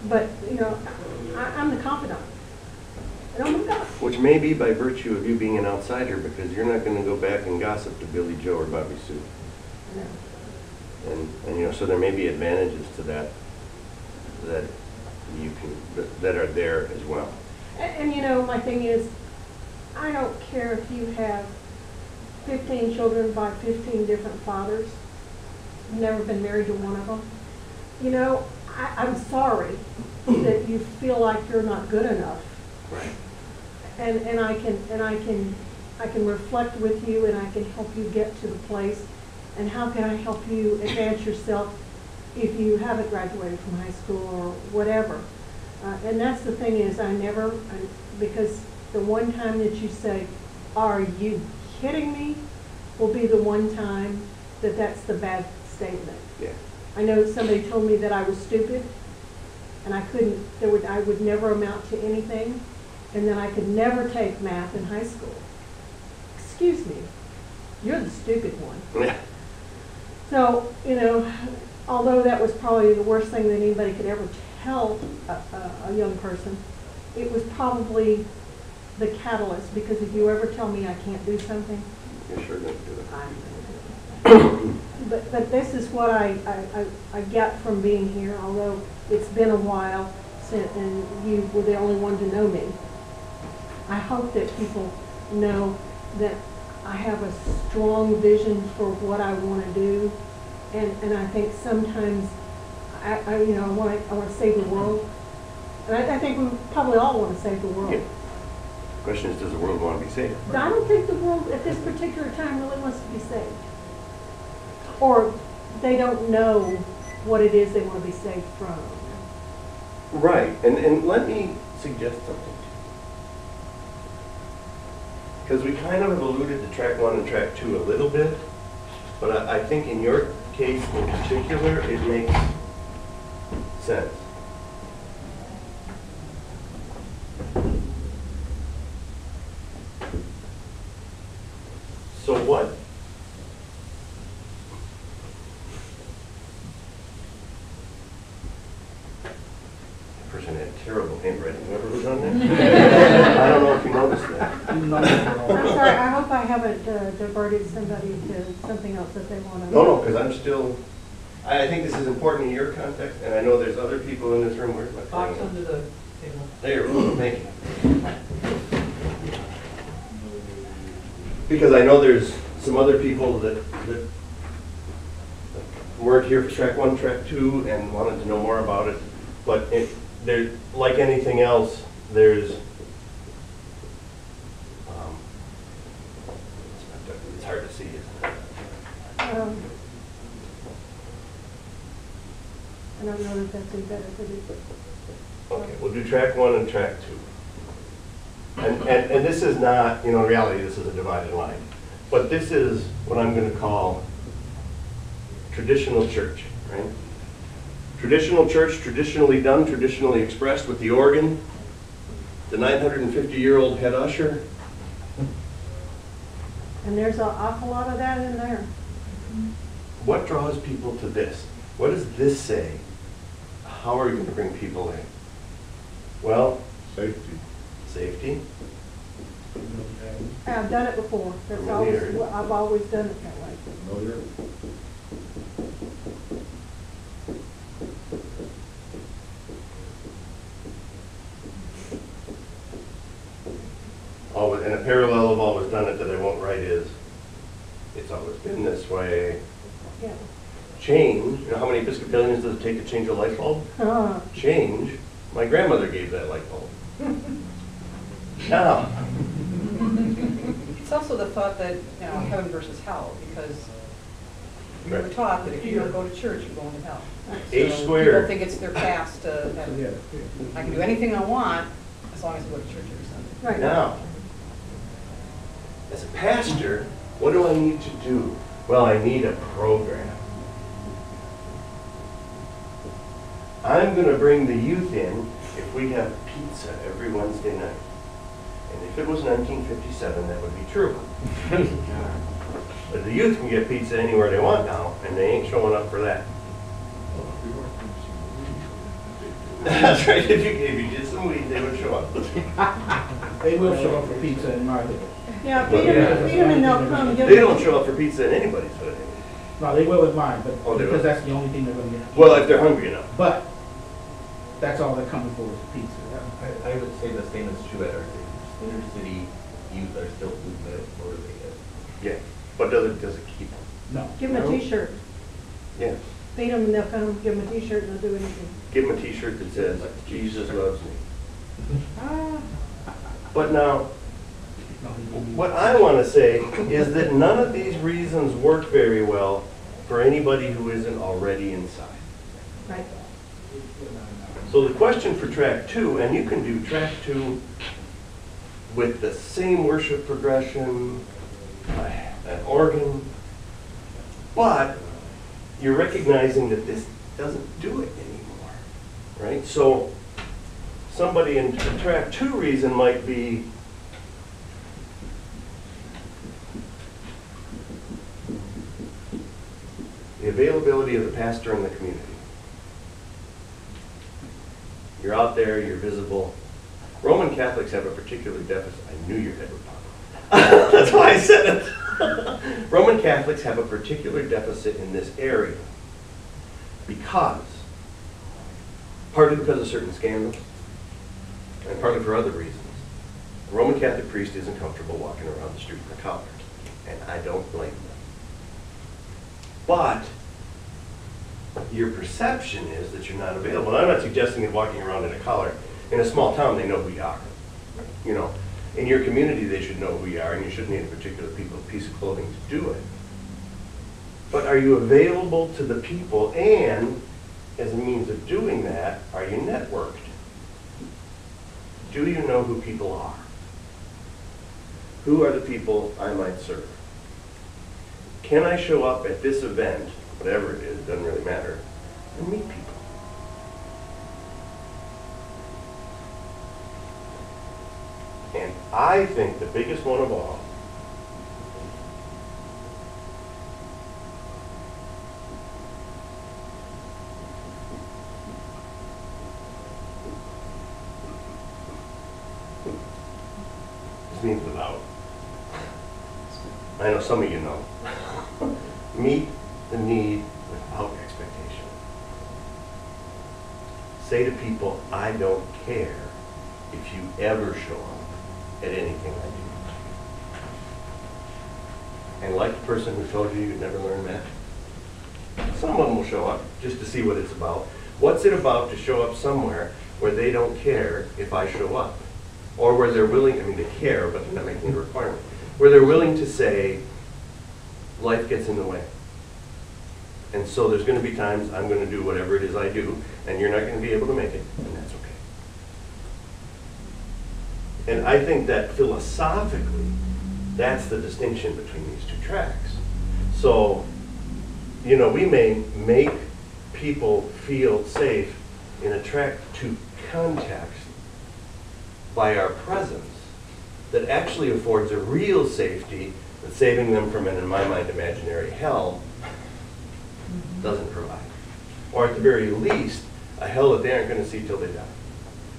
But, you know, I'm the confidant. And oh my gosh. Which may be by virtue of you being an outsider, because you're not going to go back and gossip to Billy Joe or Bobby Sue. No. And you know, so there may be advantages to that that are there as well. And you know, my thing is, I don't care if you have 15 children by 15 different fathers. I've never been married to one of them. You know, I'm sorry that you feel like you're not good enough. Right. And I can reflect with you, and I can help you get to the place. And how can I help you advance yourself if you haven't graduated from high school or whatever? And that's the thing is, because the one time that you say, are you kidding me, will be the one time that's the bad statement. Yeah. I know somebody told me that I was stupid, and I would never amount to anything, and then I could never take math in high school. Excuse me, you're the stupid one. Yeah. So, you know, although that was probably the worst thing that anybody could ever tell a young person, it was probably the catalyst, because if you ever tell me I can't do something, You're sure going to do it. I'm going to do it. but this is what I get from being here, although it's been a while since, and you were the only one to know me. I hope that people know that I have a strong vision for what I want to do, and I think sometimes I want to save the world, and I think we probably all want to save the world. Yeah. The question is, does the world want to be saved? But I don't think the world at this particular time really wants to be saved, or they don't know what it is they want to be saved from. Right, and let me suggest something. Because we kind of have alluded to track 1 and track 2 a little bit, but I think in your case in particular, it makes sense. So what? The person had terrible handwriting, whoever was on there. I don't know if you noticed that. I'm sorry, I hope I haven't diverted somebody to something else that they want to. No, because I'm still, I think this is important in your context, and I know there's other people in this room. Where's my Box pen? under the table. There, thank you. Because I know there's some other people that weren't here for track 1, track 2, and wanted to know more about it. But there, like anything else, there's it's hard to see, isn't it? I don't know that that's any better for you. Okay, we'll do track 1 and track 2. And this is not, in reality, this is a divided line. But this is what I'm going to call traditional church, right? Traditional church, traditionally done, traditionally expressed with the organ, the 950-year-old head usher. And there's an awful lot of that in there. What draws people to this? What does this say? How are you going to bring people in? Well, Safety. safety. I've done it before. That's Familiar. always, I've always done it that way. Familiar. Always, and a parallel of always done it that I won't write is, it's always been this way. Yeah. Change, you know how many Episcopalians does it take to change a light bulb? Change, my grandmother gave that light bulb. Now, It's also the thought that, heaven versus hell, because we were Right. taught that if you don't go to church, you're going to hell. H So squared. People think it's their past to heaven. I can do anything I want as long as I go to church every Sunday. Right. now, as a pastor, what do I need to do? Well, I need a program. I'm going to bring the youth in if we have pizza every Wednesday night. And if it was 1957, that would be true. But the youth can get pizza anywhere they want now, and they ain't showing up for that. That's right, if you did some weed, they would show up. They will show up for pizza in my day. Yeah, Well, feed them and they'll come. They don't show up for pizza in anybody's hood. No, they will in mine, but Oh, they will. because that's the only thing they're gonna get. Well, if they're hungry enough. But that's all they're coming for is pizza. I would say the same is true at our inner city youth are still food motivated. Yeah, but does it keep them? No. Give them a t-shirt. Yeah. Feed them and they'll come, give them a t-shirt and they'll do anything. Give them a t-shirt that says, Jesus loves me. Ah, But now, No, they don't. what I want to say is that none of these reasons work very well for anybody who isn't already inside. right. So the question for track 2, and you can do track 2 with the same worship progression, an organ, but you're recognizing that this doesn't do it anymore, right? So somebody in track 2 reason might be the availability of the pastor in the community. You're out there, you're visible. Roman Catholics have a particular deficit. I knew your head would pop. That's why I said it. Roman Catholics have a particular deficit in this area because, partly because of certain scandals, and partly for other reasons, a Roman Catholic priest isn't comfortable walking around the street in a collar, and I don't blame them. But your perception is that you're not available. I'm not suggesting that walking around in a collar, in a small town, they know who you are. You know, in your community, they should know who you are, and you shouldn't need a particular piece of clothing to do it. But are you available to the people, and as a means of doing that, are you networked? Do you know who people are? Who are the people I might serve? Can I show up at this event, whatever it is, doesn't really matter, and meet people? And I think the biggest one of all is means without. I know some of you know. Meet the need without expectation. Say to people, I don't care if you ever show up at anything I do. And like the person who told you you'd never learn math, some of them will show up just to see what it's about. What's it about to show up somewhere where they don't care if I show up? Or where they're willing, I mean they care, but they're not making it a requirement. Where they're willing to say, life gets in the way. And so there's going to be times I'm going to do whatever it is I do, and you're not going to be able to make it, and that's okay. And I think that philosophically, that's the distinction between these two tracks. So, you know, we may make people feel safe in a track to context by our presence that actually affords a real safety that saving them from an, in my mind, imaginary hell doesn't provide. Or at the very least, a hell that they aren't going to see till they die.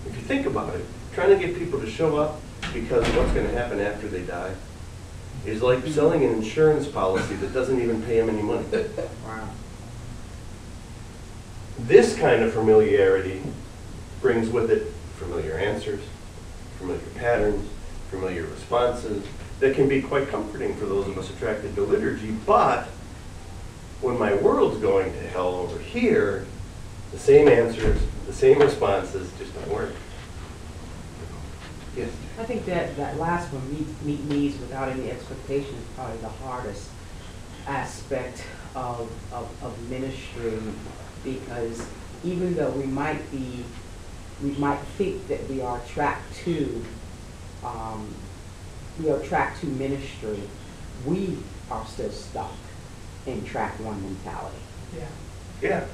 If you think about it, trying to get people to show up because of what's going to happen after they die is like selling an insurance policy that doesn't even pay them any money. Wow. This kind of familiarity brings with it familiar answers, familiar patterns, familiar responses that can be quite comforting for those of us attracted to liturgy. But when my world's going to hell over here, the same answers, the same responses just don't work. Yes? I think that last one, meet needs without any expectation, is probably the hardest aspect of ministry, because even though we might think that we are track two ministry, we are still stuck in track one mentality. Yeah. Yeah.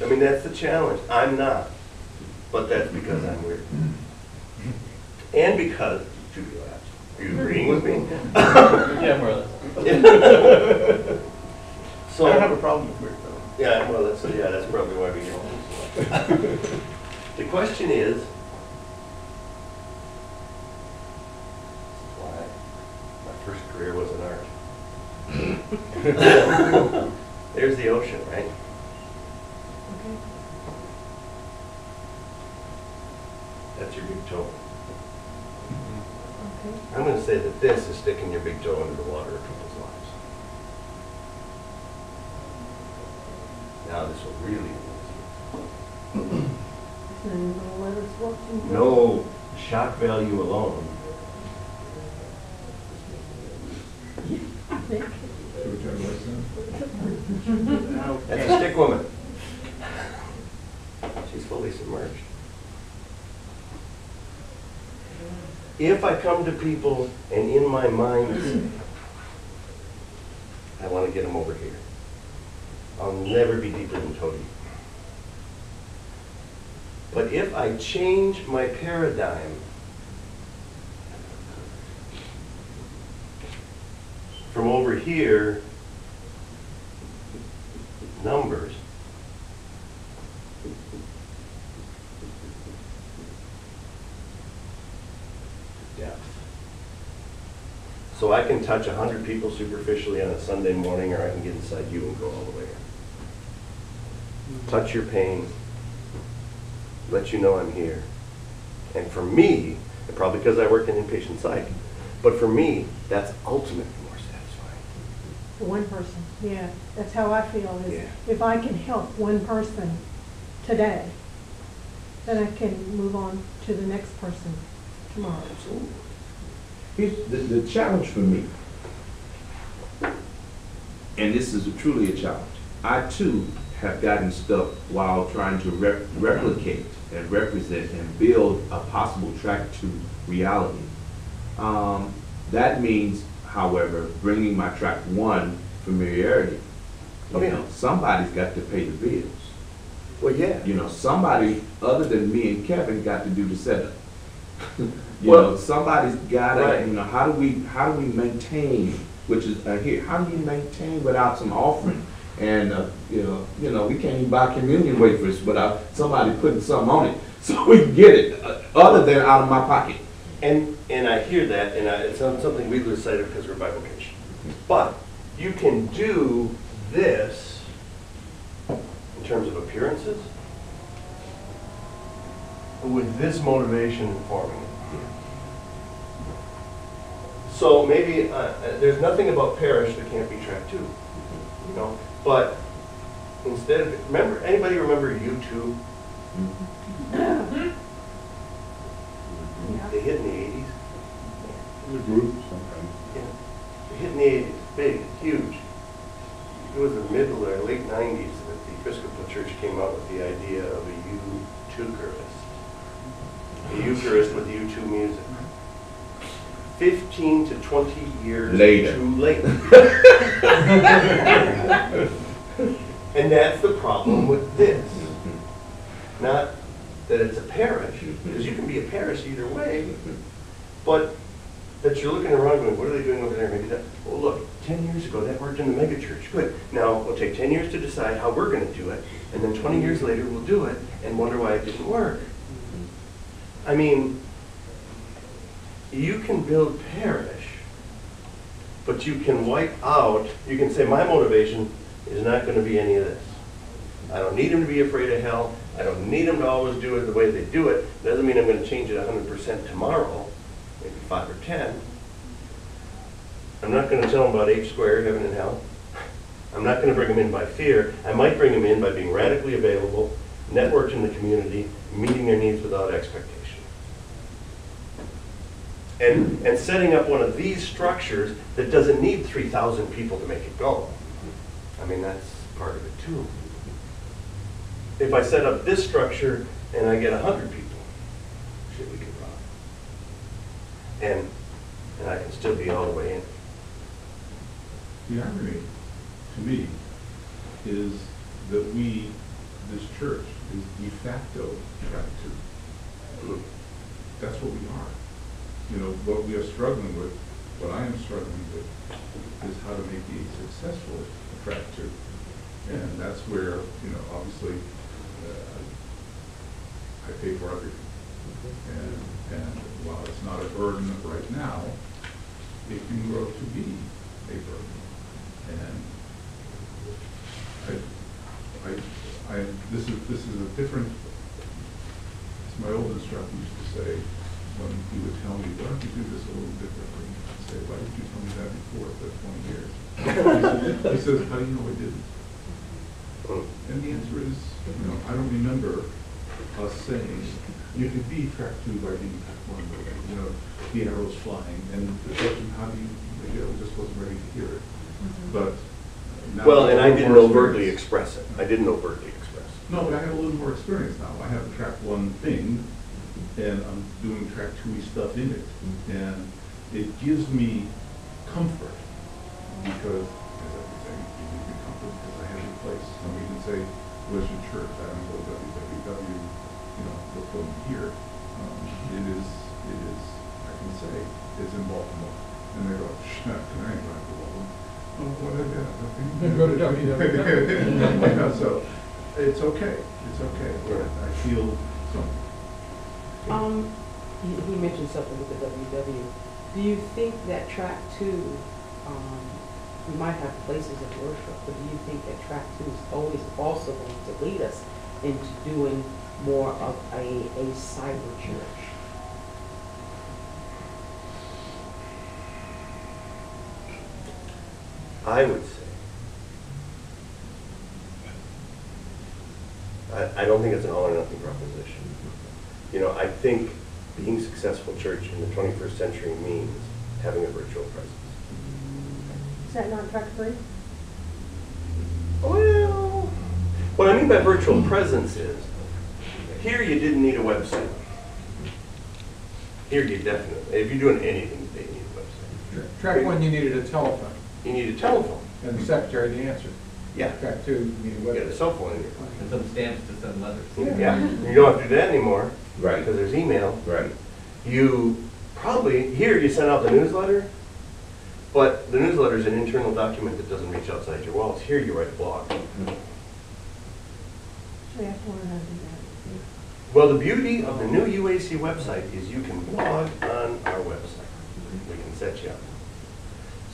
I mean, that's the challenge. I'm not. But that's because I'm weird. And because, Judy laughs. Are you agreeing with me? Yeah, more or less. So, I don't have a problem with weird though. yeah, well, that's probably why we get along. The question is, why my first career was in art. There's the ocean, right? Okay. That's your big toe. Okay. I'm going to say that this is sticking your big toe into the water of people's lives. Now this will really And the letters watching. no shock value alone. I think. Should we try to listen? That's a stick woman. She's fully submerged. If I come to people and in my mind say, I want to get them over here, I'll never be deeper than toe deep. But if I change my paradigm from over here, numbers, depth. So I I can touch 100 people superficially on a Sunday morning, or I can get inside you and go all the way in. Touch your pain, let you know I'm here. And for me, and probably because I work in inpatient psych, but for me, that's ultimately more satisfying. For one person, yeah, that's how I feel, is Yeah. if I can help one person today, then I can move on to the next person tomorrow. Absolutely. Here's the challenge for me, and this is truly a challenge. I too have gotten stuck while trying to replicate and represent and build a possible track to reality. That means, however, bringing my track one familiarity. You know, somebody's got to pay the bills. Well, yeah. You know, somebody other than me and Kevin got to do the setup. You Well, know, somebody's got to. right. You know, how do we maintain? Which is here. How do you maintain without some offering? And you know, we can't even buy communion wafers without somebody putting something on it, so we can get it. Other than out of my pocket. And I hear that, and it's something we lose sight of because we're bivocation. But you can do this in terms of appearances with this motivation informing it. So maybe there's nothing about parish that can't be track two, you know. But instead of, remember, anybody remember YouTube? They hit in the 80s. The group sometimes. Yeah. They hit in the 80s, big, huge. It was the middle or late 90s that the Episcopal Church came out with the idea of a Eucharist. A Eucharist with U2 music. 15 to 20 years Later. too late. And that's the problem with this. Not that it's a parish, because you can be a parish either way, but that you're looking around going, what are they doing over there? Maybe that, well, look, 10 years ago that worked in the megachurch. Good. Now we'll take 10 years to decide how we're going to do it, and then 20 years later we'll do it and wonder why it didn't work. I mean, you can build parish, but you can wipe out, you can say my motivation is not going to be any of this. I don't need them to be afraid of hell. I don't need them to always do it the way they do it. Doesn't mean I'm going to change it 100% tomorrow, maybe 5 or 10. I'm not going to tell them about H squared, heaven and hell. I'm not going to bring them in by fear. I might bring them in by being radically available, networked in the community, meeting their needs without expectation. And setting up one of these structures that doesn't need 3,000 people to make it go. I mean, that's part of it too. If I set up this structure and I get 100 people, shit, we can rock. And I can still be all the way in. The irony, to me, is that this church, is de facto track two. That's what we are. You know, what we are struggling with, what I am struggling with, is how to make a successful track two. And that's where, you know, obviously, I pay for everything. And while it's not a burden right now, it can grow to be a burden. And this is a different, as my old instructor used to say, when he would tell me, why don't you do this a little differently? I'd say, why didn't you tell me that before for 20 years? He says, how do you know I didn't? And the answer is, you know, I don't remember us saying, you could be track two by being track one, you know, the arrows flying, and the question, how do you, just wasn't ready to hear it. But now, well, and I didn't overtly express it. I didn't overtly express it. No, but I have a little more experience now. I have a track one thing, and I'm doing track two stuff in it. And it gives me comfort, because, as everything, it gives me comfort because I have a place. And we can say, where's your church? I don't go www, you know, look over here. It is, I can say, it's in Baltimore. And they go, shut, I ain't going to Baltimore. Oh, what is that? Then go to www. Yeah, so, it's okay. It's okay. I feel something. He mentioned something with the WW. Do you think that track 2, we might have places of worship, but do you think that track 2 is always also going to lead us into doing more of a cyber church? I would say, I don't think it's an all or nothing proposition. You know, I think being successful church in the 21st century means having a virtual presence. Is that not track 3? Well, what I mean by virtual presence is, here you didn't need a website. Here you definitely, if you're doing anything, they need a website. Track 1, you needed a telephone, You need a telephone. and the secretary to answer. Yeah. Track 2, you need a You got a website. cell phone in your And some stamps to send letters. Yeah, you don't have to do that anymore. Right. Because there's email. Right. You probably, here you send out the newsletter, but the newsletter is an internal document that doesn't reach outside your walls. Here you write a blog. So you have to learn how to do that. Well, the beauty of the new UAC website is you can blog on our website. We can set you up.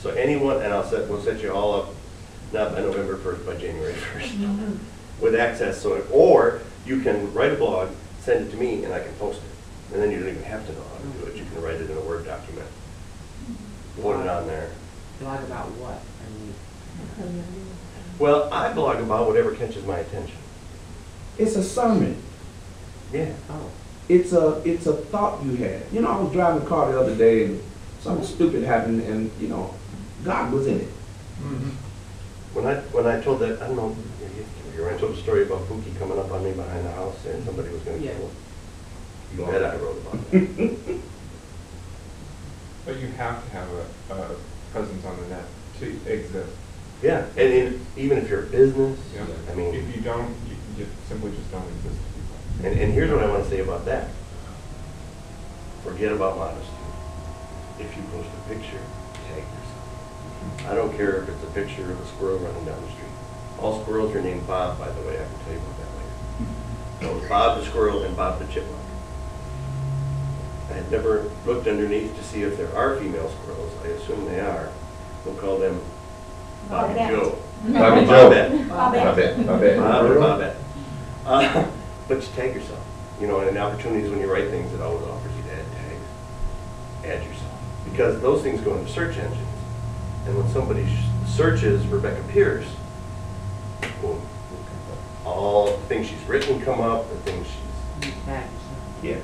So anyone, and we'll set you all up, not by November 1st, by January 1st, with access. So, or you can write a blog, send it to me, and I can post it. And then you don't even have to know how to do it. You can write it in a Word document. Put it on there. Blog about what? I mean, Well, I blog about whatever catches my attention. It's a sermon. Yeah. oh, It's a thought you had. You know, I was driving a car the other day and something stupid happened, and you know, God was in it. Mhm. When I told that, I don't know, I told the story about Pookie coming up on me behind the house and somebody was going to Yeah. kill him. You bet I wrote about that. But you have to have a presence on the net to exist. Yeah, and even if you're a business, Yeah. I mean, If you don't, you simply just don't exist to people. and here's what I want to say about that. Forget about modesty. If you post a picture, tag yourself. I don't care if it's a picture of a squirrel running down the street. All squirrels are named Bob, by the way. I can tell you about that later. So it's Bob the squirrel and Bob the chipmunk. I had never looked underneath to see if there are female squirrels. I assume they are. We'll call them Bob and Bobette. Joe. Bobby Bobette. Bobette. Bob and Bobette. But you tag yourself. You know, and in opportunities when you write things, it always offers you to add tags. Add yourself. Because those things go into search engines. And when somebody searches Rebecca Pierce, boom, all the things she's written come up, the things she's... Yeah.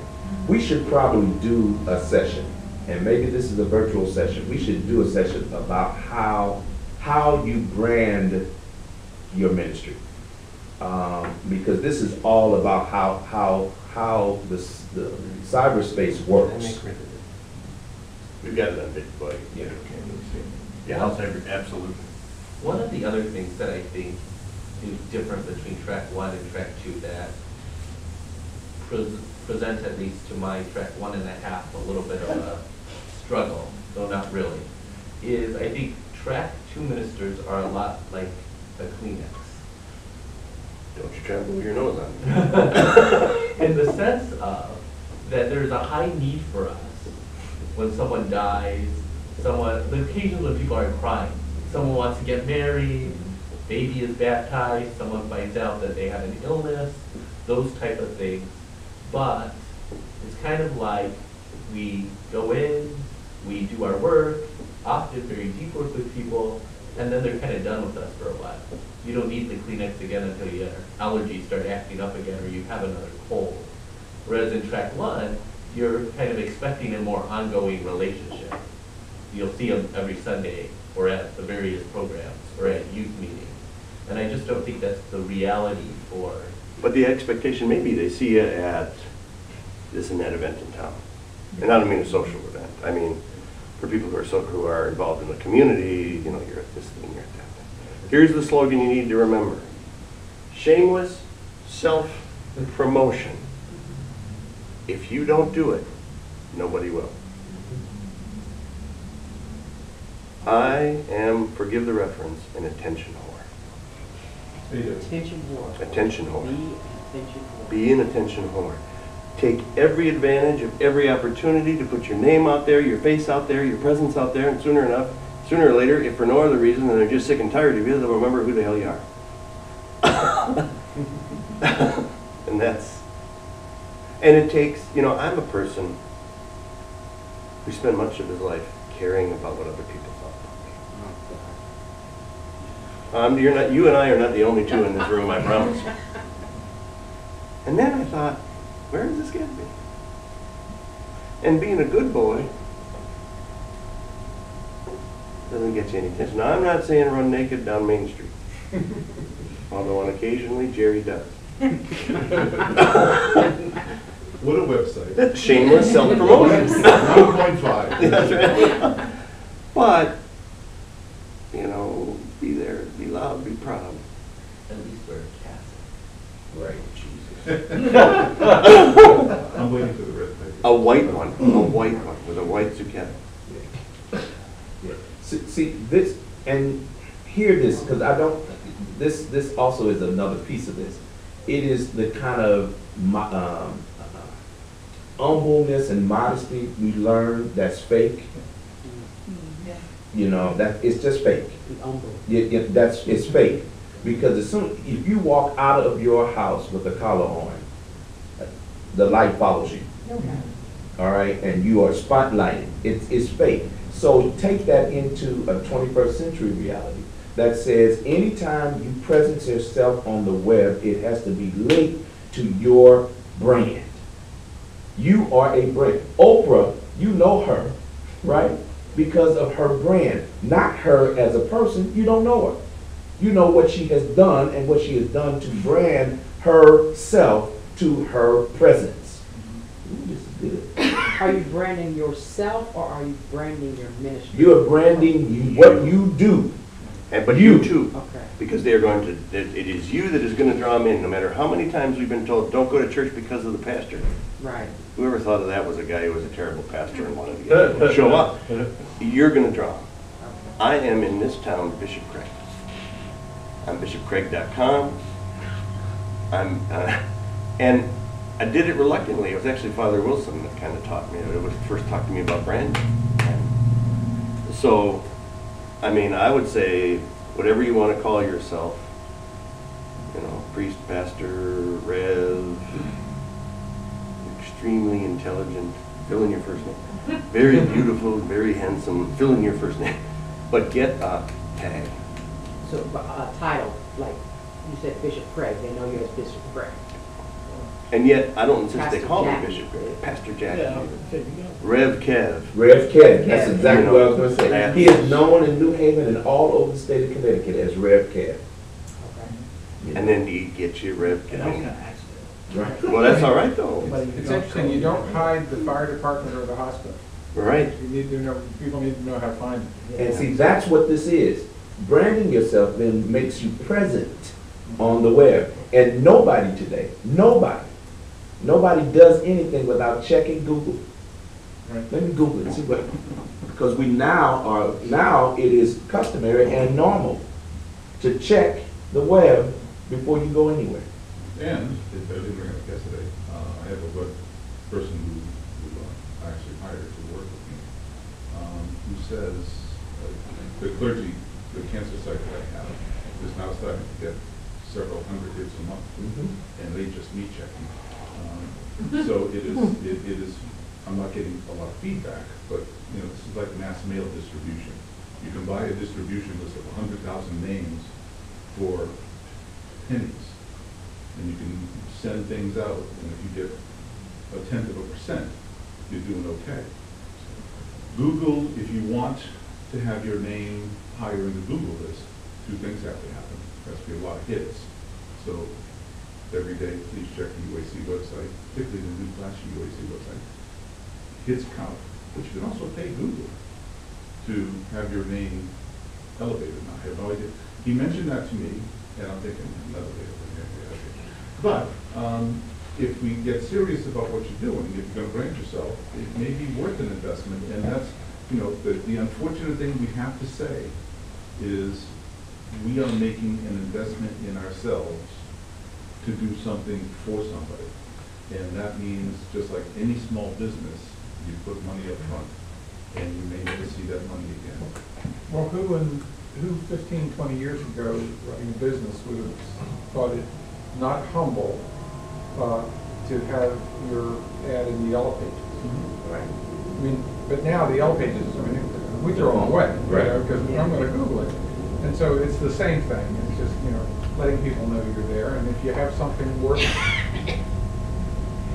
We should probably do a session, and maybe this is a virtual session. We should do a session about how you brand your ministry, because this is all about how the cyberspace works. We've got it on big boy. Yeah. Yeah, I'll say absolutely. One of the other things that I think is different between track 1 and track 2 that presents, at least to my track 1.5, a little bit of a struggle, though not really, is I think track 2 ministers are a lot like a Kleenex. Don't you try to move your nose on me. In the sense of that there's a high need for us when someone dies, the occasions when people are crying. Someone wants to get married, baby is baptized, someone finds out that they have an illness, those type of things. But it's kind of like we go in, we do our work, often very deep work with people, and then they're kind of done with us for a while. You don't need the Kleenex again until your allergies start acting up again or you have another cold. Whereas in track 1, you're kind of expecting a more ongoing relationship. You'll see them every Sunday or at the various programs or at youth meetings. And I just don't think that's the reality for... But the expectation may be they see you at this and that event in town. And I don't mean a social event. I mean, for people who are involved in the community, you know, you're at this thing, you're at that thing. Here's the slogan you need to remember. Shameless self-promotion. If you don't do it, nobody will. I am, forgive the reference, an attention whore. Attention whore. Attention whore. Be an attention whore. Be an attention whore. take every advantage of every opportunity to put your name out there, your face out there, your presence out there, and sooner or later, if for no other reason than they're just sick and tired of you, they'll remember who the hell you are. And it takes, I'm a person who spent much of his life caring about what other people thought. You and I are not the only two in this room, I promise. And then I thought, where does this get me? And being a good boy doesn't get you any attention. Now, I'm not saying run naked down Main Street, although on occasionally Jerry does. What a website. That's shameless self-promotion. 9.5. That's right. But, be there, be loud, be proud. At least wear a casket. Right, Jesus. I'm waiting for the red paper. A white one with a white zucchini. Yeah. See this, and hear this, because I don't, this also is another piece of this. It is the kind of humbleness and modesty we learn that's fake. That it's just fake. It's fake. Because if you walk out of your house with a collar on, the light follows you. Okay. All right, and you are spotlighted. It's fake. So take that into a 21st century reality that says anytime you presence yourself on the web, it has to be linked to your brand. You are a brand. Oprah, you know her, right? Because of her brand, not her as a person. You don't know her. You know what she has done and what she has done to brand herself to her presence. Ooh, this is good. Are you branding yourself or are you branding your ministry? You are branding what you do. But you too. Okay. Because they are going to, it is you that is going to draw them in, no matter how many times we've been told, don't go to church because of the pastor. Right. Whoever thought of that was a guy who was a terrible pastor and wanted to get people to show up. You're going to draw them. I am in this town, Bishop Craig. I'm bishopcraig.com. And I did it reluctantly. It was actually Father Wilson that kind of taught me. It would first talk to me about branding. So, I would say whatever you want to call yourself, priest, pastor, rev, extremely intelligent, fill in your first name. Very beautiful, very handsome, fill in your first name. But get a tag. So, title, like you said, Bishop Craig, they know you as Bishop Craig. And yet, I don't insist Pastor they call me Jackie. Bishop Craig. Pastor Jackie. Yeah, there you go. Rev Kev. Rev Kev, that's exactly what I was going to say. Yeah. He is known in New Haven and all over the state of Connecticut as Rev Kev. Okay. And then he gets you Rev Kev. Right. Well, that's all right, though. It's interesting, you don't hide the fire department or the hospital. Right. You need to know, people need to know how to find it. And see, that's what this is. Branding yourself then makes you present on the web. And nobody today, nobody does anything without checking Google. Right. Let me Google it and see what, because now it is customary and normal to check the web before you go anywhere. And, I didn't bring it up yesterday, I have a web person who I actually hired to work with me, who says, the clergy, the cancer site that I have, is now starting to get several hundred hits a month, and they just me checking. So it is, I'm not getting a lot of feedback, but this is like mass mail distribution. You can buy a distribution list of 100,000 names for pennies, and you can send things out, and if you get 0.1%, you're doing okay. Google, if you want to have your name higher in the Google list, two things have to happen. There has to be a lot of hits. So every day, please check the UAC website, particularly the new Flash UAC website. Hits count, but you can also pay Google to have your name elevated. Now, I have no idea. He mentioned that to me, and I'm thinking, another day. But if we get serious about what you're doing, if you're going to brand yourself, it may be worth an investment. And that's, the unfortunate thing we have to say is we are making an investment in ourselves to do something for somebody. And that means, just like any small business, you put money up front, and you may never see that money again. Well, who 15, 20 years ago, running a business, would have thought it not humble to have your ad in the Yellow Pages? Right. I mean, but now the Yellow Pages, I mean, we throw them away, Right. because I'm going to Google it. And so it's the same thing. It's just, letting people know you're there. And if you have something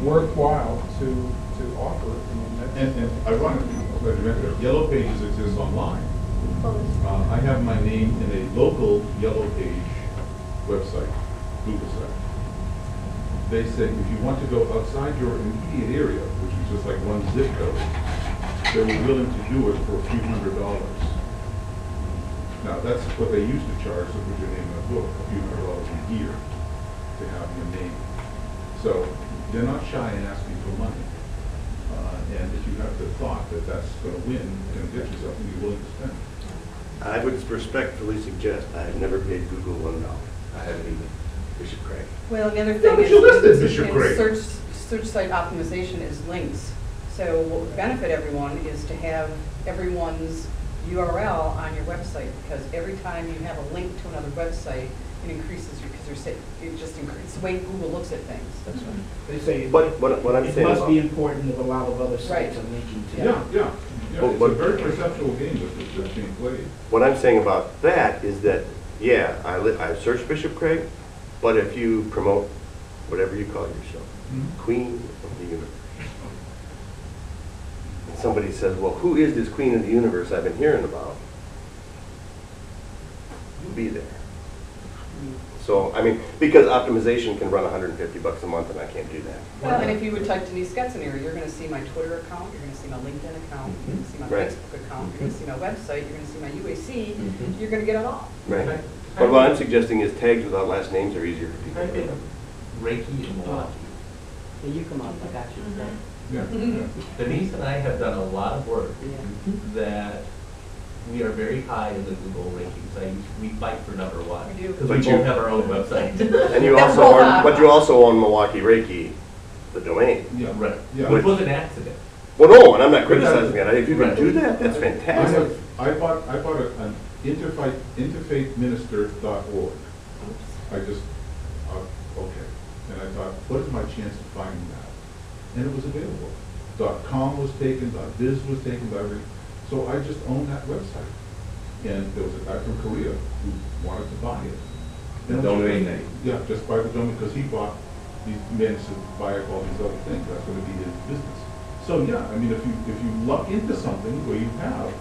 worthwhile to offer, I mean, that's... And ironically, Yellow Pages exists online. I have my name in a local Yellow Page website, Google site. They say if you want to go outside your immediate area, which is just like one zip code, they were willing to do it for a few $100s. Now, that's what they used to charge to put your name in a book, a few $100s a year to have your name. So they're not shy in asking for money. And if you have the thought that that's going to win, and get you something you're willing to spend. I would respectfully suggest I have never paid Google $1. I haven't even. Bishop Craig. Well, the other Yeah, thing but you listed is, Bishop Craig. search site optimization is links. So what would benefit everyone is to have everyone's URL on your website, because every time you have a link to another website, it increases your, because it just increases the way Google looks at things. That's right. They say But what I'm it saying must about, be important if a lot of other sites Right. are linking to Yeah, yeah. But- It's but- a very perceptual game that's being played. what I'm saying about that is that, yeah, I searched Bishop Craig, but if you promote whatever you call yourself, Queen of the Universe, and somebody says, well, who is this Queen of the Universe I've been hearing about? You'll be there. So, I mean, because optimization can run $150 a month, and I can't do that. Well, and if you would type Denise Getzenir, you're going to see my Twitter account, you're going to see my LinkedIn account, you're going to see my Right. Facebook account, you're going to see my website, you're going to see my UAC, you're going to get it all. Right. But what I'm suggesting is tags without last names are easier for Type in people. Reiki in Milwaukee. Yeah, you come up, I got you. Yeah, yeah. Denise and I have done a lot of work Yeah. that we are very high in the Google rankings. We fight for number one. We do. Because But we you- both have our own website. And you also own, but you also own Milwaukee Reiki, the domain. Yeah. Right, Yeah. which was an accident. Well, no, and I'm not criticizing it. If you can do that, that's fantastic. I bought an interfaithminister.org. I just, okay. And I thought, what is my chance of finding that? And it was available. .com was taken, .biz was taken, so I just owned that website. And there was a guy from Korea who wanted to buy it. The domain name. Yeah, just buy the domain, because he managed to buy up all these other things. That's going to be his business. So yeah, I mean, if you luck into something where you have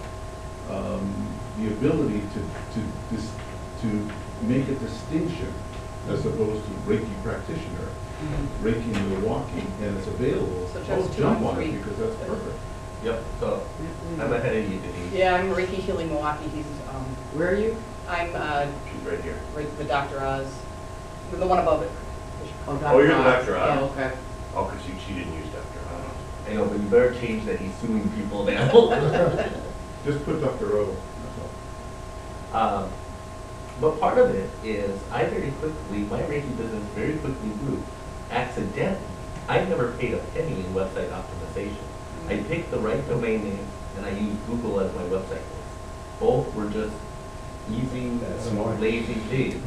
the ability to make a distinction as opposed to Reiki practitioner, Reiki in Milwaukee, and it's available, So just oh, jump on 2 it, and 3. because that's perfect. Yep, so I'm ahead of you, Denise. Yeah, I'm Reiki Healing Milwaukee. Where are you? I'm She's right here. the Dr. Oz, the one above it. Oh, Oh, you're the Oz. Dr. Oz. Oh, okay. Oh, because she didn't use Dr. Oz. I know, but you better change that. He's suing people now. Just put Dr. O, that's all. But part of it is I very quickly, my Reiki business very quickly grew. Accidentally, I never paid a penny in website optimization. I picked the right domain name and I used Google as my website name. Both were just easy, Smart. lazy things.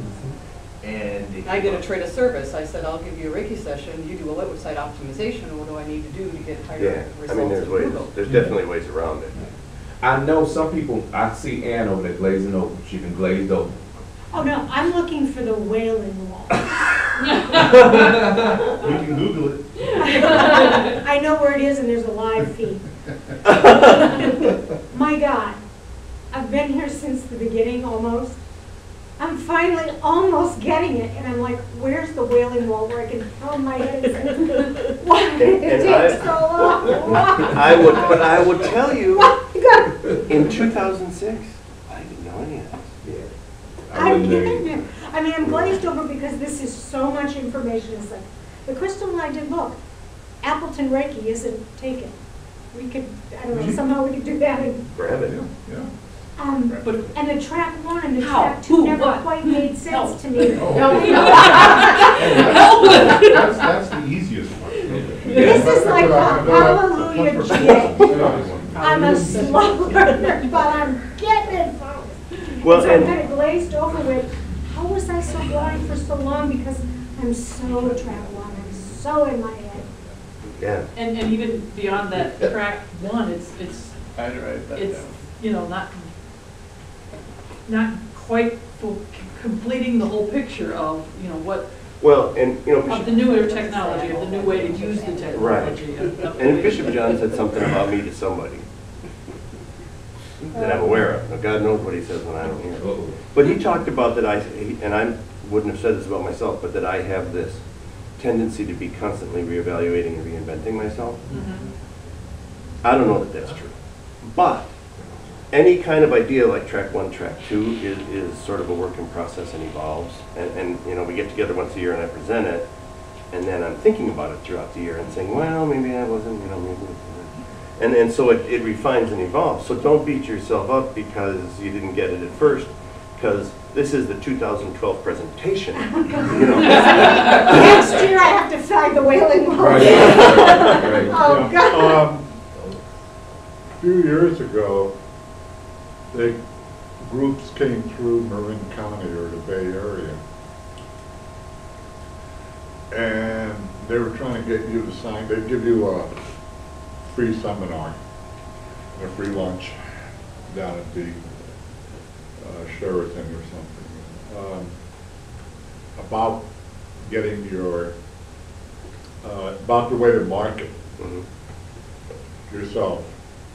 And I did a trade of service. I said, I'll give you a Reiki session, you do a website optimization, what do I need to do to get higher Yeah, I results mean, in there's ways, Google? there's definitely ways around it. I know some people, I see Ann over there glazing over. She been glazed over. Oh, no, I'm looking for the Wailing Wall. We can Google it. I know where it is and there's a live feed. My God, I've been here since the beginning almost. I'm finally almost getting it, and I'm like, where's the Wailing Wall where I can throw my head and say, why did it take so long? But I would tell you, Why? in 2006, I didn't know any of this. I'm kidding you. I mean, I'm glazed over because this is so much information. It's like, the Crystal and I did look. Appleton Reiki isn't taken. We could, I don't know, somehow we could do that. And, Grab it. Yeah. and the track 1 and the How? track 2 Who? never What? quite made sense to me. That's the easiest part. This is like a hallelujah jig. Yeah. I'm a slow learner, but I'm getting it, folks. Well, So I'm and- kind of glazed over with, how was I so blind for so long? Because I'm so travel on, I'm so in my head. Yeah. And even beyond that, track one, it's, I had to write that it's, down. you know, not quite completing the whole picture of, you know, what, Well, and, you know, of the newer technology, of the new way to use the technology. of the and way- Bishop John said something about me to somebody that I'm aware of. Now, God knows what he says when I don't hear it. Uh-oh. But he talked about that and I wouldn't have said this about myself, but that I have this tendency to be constantly reevaluating and reinventing myself. Mhm. I don't know that that's true. But any kind of idea like track one, track two is sort of a work in process and evolves. And you know, we get together once a year and I present it, and then I'm thinking about it throughout the year and saying, well, maybe I wasn't, you know, maybe. And so it refines and evolves. So don't beat yourself up because you didn't get it at first, because this is the 2012 presentation. You know. Next year I have to find the wailing wall. Right. Oh, God. A few years ago, groups came through Marin County or the Bay Area, and they were trying to get you to sign. They'd give you a free seminar and a free lunch down at the Sheraton or something about getting your about the way to market yourself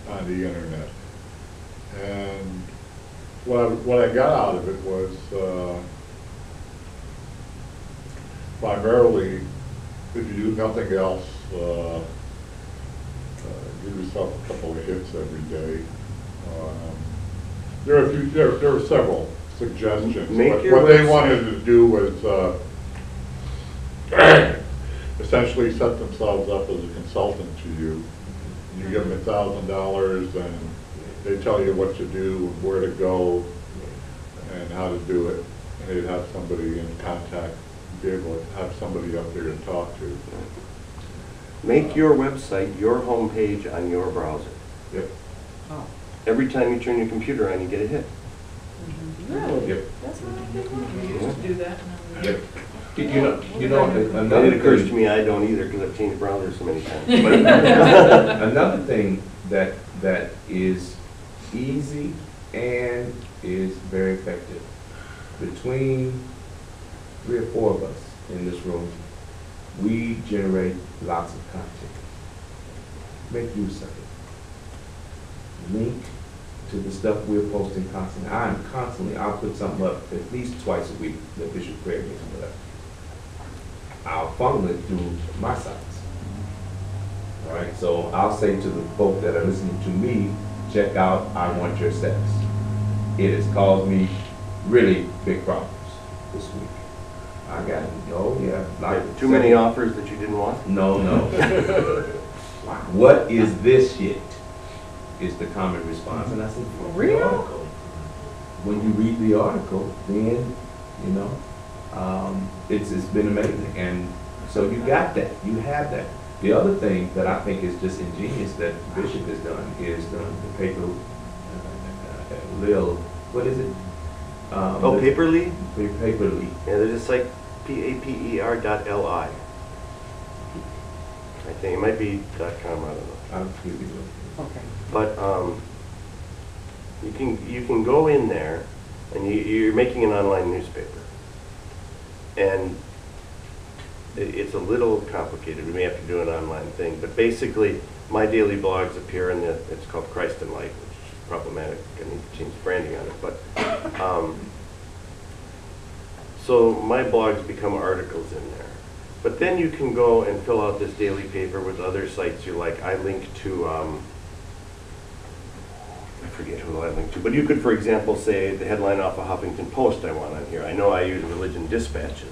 on the internet. And what I got out of it was primarily, if you do nothing else, give yourself a couple of hits every day. There were several suggestions. Make your What they website. wanted to do was essentially set themselves up as a consultant to you. You give them $1,000 and they tell you what to do, where to go, and how to do it. And they'd have somebody in contact, be able to have somebody up there to talk to. Make your website your homepage on your browser. Yep. Oh. Every time you turn your computer on, you get a hit. Really? Yep. That's what I think. We used to do that. and then we- Yep. You know, And another it occurs to thing, me I don't either because I've changed browsers so many times. another thing that is easy and is very effective. Between 3 or 4 of us in this room, we generate lots of content. Make use of it. Link to the stuff we're posting constantly. I'll put something up at least twice a week that Bishop Craig needs to put up. I'll funnel it through my sites. All right, so I'll say to the folk that are listening to me, check out I Want Your Sex. It has caused me really big problems this week. I got, like Too many offers that you didn't want? No. What is this shit? Is the common response. And I said, For real? the article. When you read the article, then, it's been amazing. And so you got that, you have that. The other thing that I think is just ingenious that Bishop has done is the paper, what is it? Paperly? Paperly. Yeah, there's just like paper.li. I think it might be .com, I don't know. I'll give you the- Okay. But you can go in there and you're making an online newspaper. And it's a little complicated. We may have to do an online thing. But basically, my daily blogs appear in it's called Christ and Light, which is problematic. I need to change branding on it. But so my blogs become articles in there. But then you can go and fill out this daily paper with other sites you like. I link to, I forget who I link to, but you could, for example, say the headline off a Huffington Post I want on here. I know I use Religion Dispatches.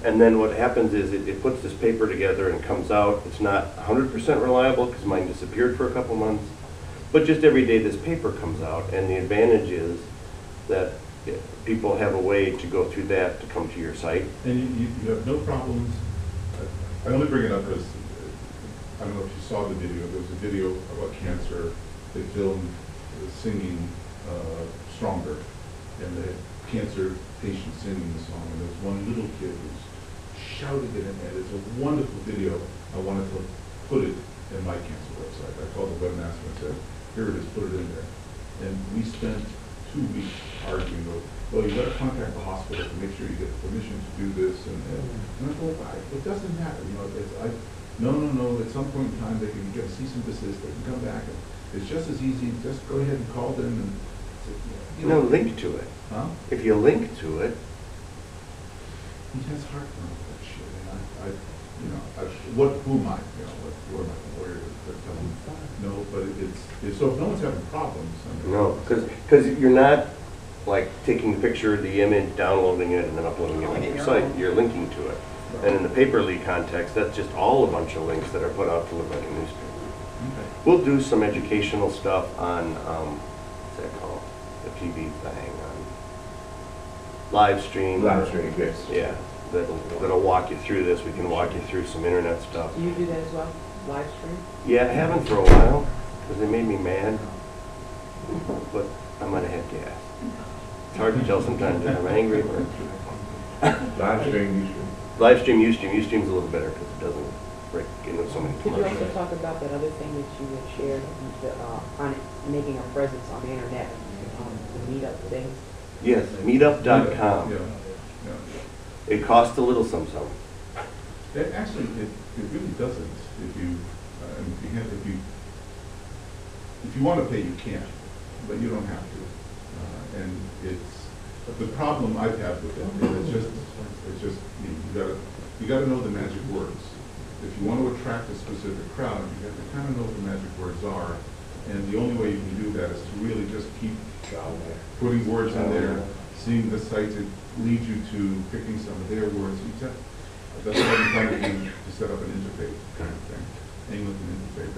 And then what happens is it puts this paper together and comes out. It's not 100% reliable because mine disappeared for a couple months. But just every day this paper comes out, and the advantage is that people have a way to go through that to come to your site. And you have no problems. I only bring it up because I don't know if you saw the video, there was a video about cancer. They filmed singing Stronger, and the cancer patient singing the song, and there was one little kid who shouted it in there. It's a wonderful video. I wanted to put it in my cancer website. I called the webmaster and said, here it is, put it in there. And we spent 2 weeks arguing with, well, you gotta contact the hospital to make sure you get permission to do this, and I go, it doesn't matter, you know, no, at some point in time, they can get a cease and desist, they can come back, and it's just as easy, just go ahead and call them and, Link to it. huh? If you link to it, He has heartburn with that shit, and who am I, you're not a lawyer to tell him, no, but it's, so if no one's having problems. I mean, no, because you're not like taking the picture, the image, downloading it, and then uploading it on your site. You're linking to it. And in the paperly context, that's just all a bunch of links that are put out to look like a newspaper. Okay. We'll do some educational stuff on, what's that called? The TV thing, live stream. Live stream, yes. Yeah, that'll walk you through this. We can walk you through some internet stuff. Do you do that as well, live stream? Yeah, I haven't for a while, because they made me mad, but I might have had gas. It's hard to tell sometimes if I'm angry or... Live stream, Live stream, Ustream's a little better because it doesn't break into so many Could you also commercials. talk about that other thing that you had shared, on making a presence on the internet, the meetup things? Yes, meetup.com. Yeah. It costs a little something. Actually, it really doesn't. If you want to pay, you can, but you don't have to. And the problem I've had with it is it's just you gotta know the magic words. If you want to attract a specific crowd, you have to kind of know what the magic words are. And the only way you can do that is to really just keep putting words in there, seeing the sites that lead you to picking some of their words. That's what I'm trying to do, to set up an interfaith kind of thing. Anglican interfaith,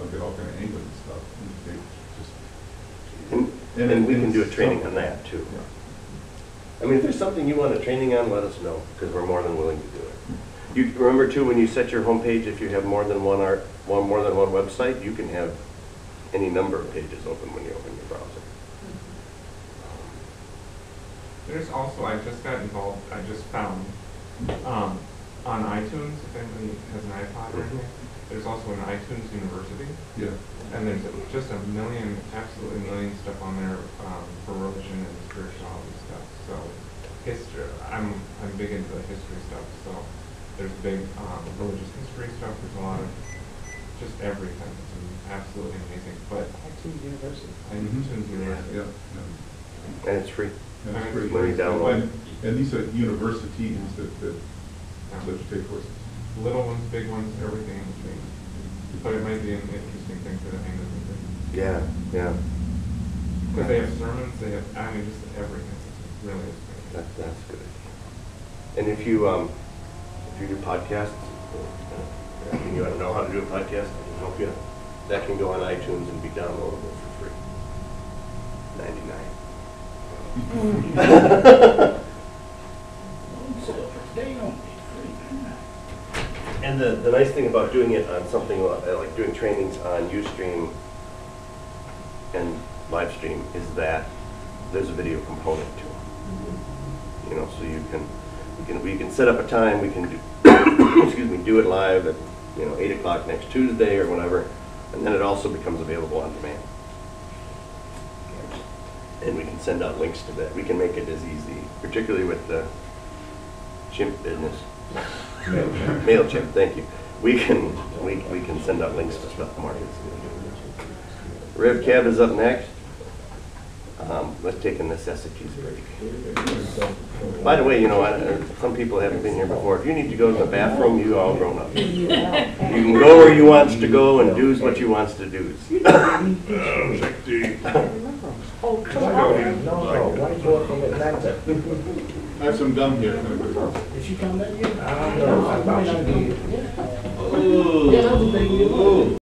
I'll get all kind of Anglican stuff. And we can do a training on that too. Yeah. I mean, if there's something you want a training on, let us know, because we're more than willing to do it. You remember too, when you set your homepage, if you have more than one website, you can have any number of pages open when you open your browser. There's also, I just got involved, I just found, on iTunes, if anybody has an iPod or anything, there's also an iTunes University. Yeah. And there's just a million, absolutely million stuff on there for religion and spirituality stuff. So history, I'm big into the history stuff. So there's big religious history stuff. There's a lot of just everything. It's absolutely amazing. But iTunes University. iTunes University. Yeah. And it's free. And it's pretty When you download. And these are universities that let you take courses. Little ones, big ones, everything in between. But it might be an interesting thing for the Anglican thing. Yeah, yeah. Because they have sermons, they have, I mean, just everything. It's really interesting. That's good. And if you do podcasts, and you want to know how to do a podcast, I can help you. That can go on iTunes and be downloadable for free. $99. And the nice thing about doing it on something like doing trainings on Ustream and live stream is that there's a video component to it. You know, so we can set up a time, we can do excuse me, do it live at 8 o'clock next Tuesday or whatever, and then it also becomes available on demand. And we can send out links to that. We can make it as easy, particularly with the chimp business. MailChimp, thank you. We can send out links to stuff more. Rev Cab is up next. Let's take a necessities break. By the way, some people haven't been here before. If you need to go to the bathroom, you all grown up. You can go where you wants to go and do's what you wants to do's. I have some gum here. Did she come back yet? I don't know. I thought she did. Ooh.